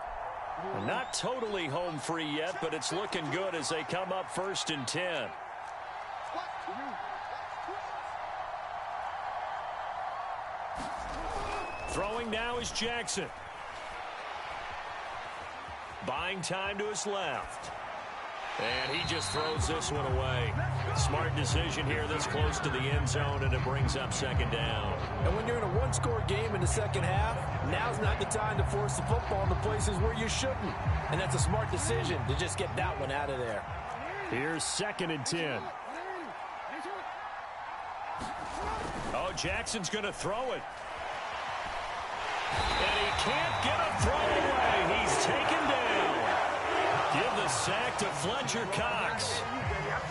Not totally home free yet, but it's looking good as they come up 1st and 10. Throwing now is Jackson. Buying time to his left. And he just throws this one away. Smart decision here this close to the end zone, and it brings up 2nd down. And when you're in a 1-score game in the 2nd half, now's not the time to force the football in the places where you shouldn't. And that's a smart decision to just get that one out of there. Here's 2nd and 10. Oh, Jackson's going to throw it. And he can't get a throw away. He's taken down. Give the sack to Fletcher Cox.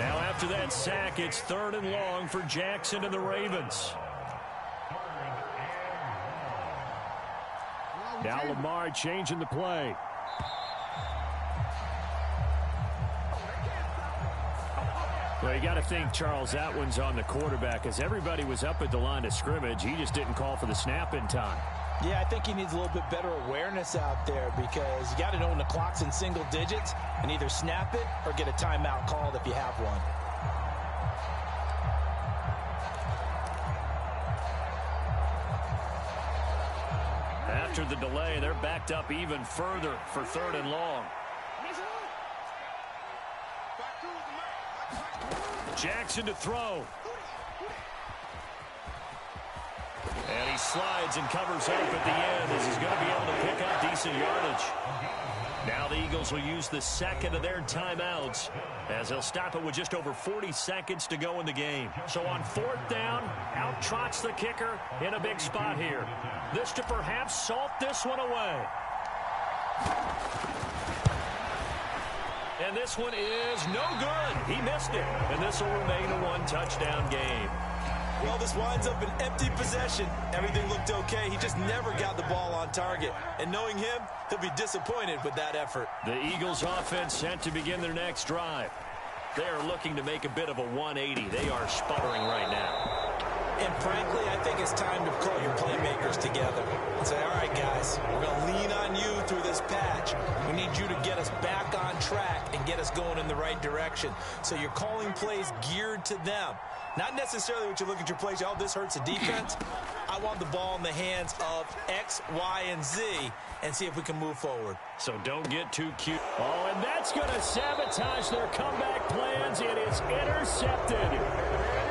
Now after that sack, it's 3rd and long for Jackson and the Ravens. Now Lamar changing the play. Well, you got to think, Charles, that one's on the quarterback as everybody was up at the line of scrimmage. He just didn't call for the snap in time. Yeah, I think he needs a little bit better awareness out there because you got to know when the clock's in single digits and either snap it or get a timeout called if you have one. After the delay, they're backed up even further for 3rd and long. Jackson to throw. And he slides and covers up at the end as he's going to be able to pick up decent yardage. Now the Eagles will use the 2nd of their timeouts as they'll stop it with just over 40 seconds to go in the game. So on 4th down, out trots the kicker in a big spot here. This to perhaps salt this one away. And this one is no good. He missed it. And this will remain a 1-touchdown game. Well, this winds up an empty possession. Everything looked okay. He just never got the ball on target. And knowing him, he'll be disappointed with that effort. The Eagles offense set to begin their next drive. They are looking to make a bit of a 180. They are sputtering right now. And frankly, I think it's time to call your playmakers together and say, all right, guys, we're going to lean on you through this patch. We need you to get us back on track and get us going in the right direction. So you're calling plays geared to them. Not necessarily what you look at your plays, oh, this hurts the defense. I I want the ball in the hands of X, Y, and Z and see if we can move forward. So don't get too cute. Oh, and that's going to sabotage their comeback plans. It is intercepted.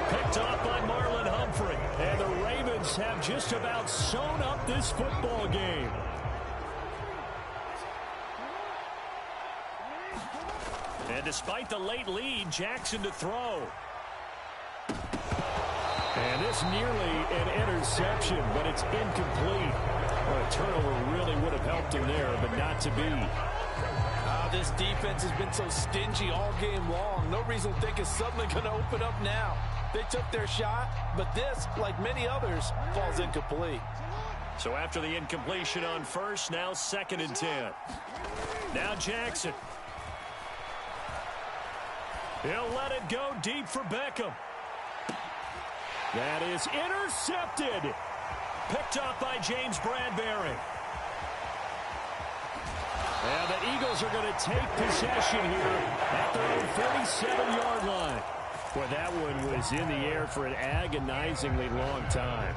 Picked off by Marlon Humphrey. And the Ravens have just about sewn up this football game. And despite the late lead, Jackson to throw. And this nearly an interception, but it's incomplete. Well, a turnover really would have helped him there, but not to be. This defense has been so stingy all game long. No reason to think it's suddenly going to open up now. They took their shot, but this, like many others, falls incomplete. So after the incompletion on first, now 2nd and 10. Now Jackson. He'll let it go deep for Beckham. That is intercepted. Picked up by James Bradbury. And the Eagles are going to take possession here at their own 47-yard line. Boy, that one was in the air for an agonizingly long time.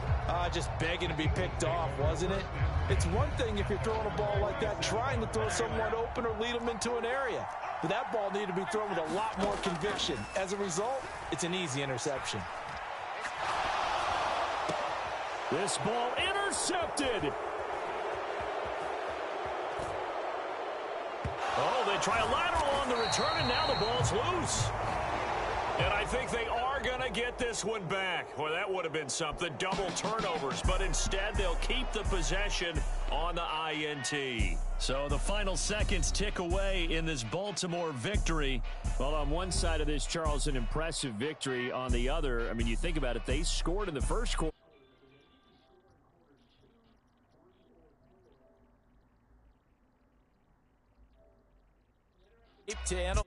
Just begging to be picked off, wasn't it? It's one thing if you're throwing a ball like that, trying to throw someone open or lead them into an area. But that ball needed to be thrown with a lot more conviction. As a result, it's an easy interception. This ball intercepted. Oh, they try a lateral on the return, and now the ball's loose. And I think they are going to get this one back. Well, that would have been something. Double turnovers, but instead they'll keep the possession on the INT. So the final seconds tick away in this Baltimore victory. Well, on one side of this, Charles, an impressive victory. On the other, I mean, you think about it, they scored in the first quarter. To handle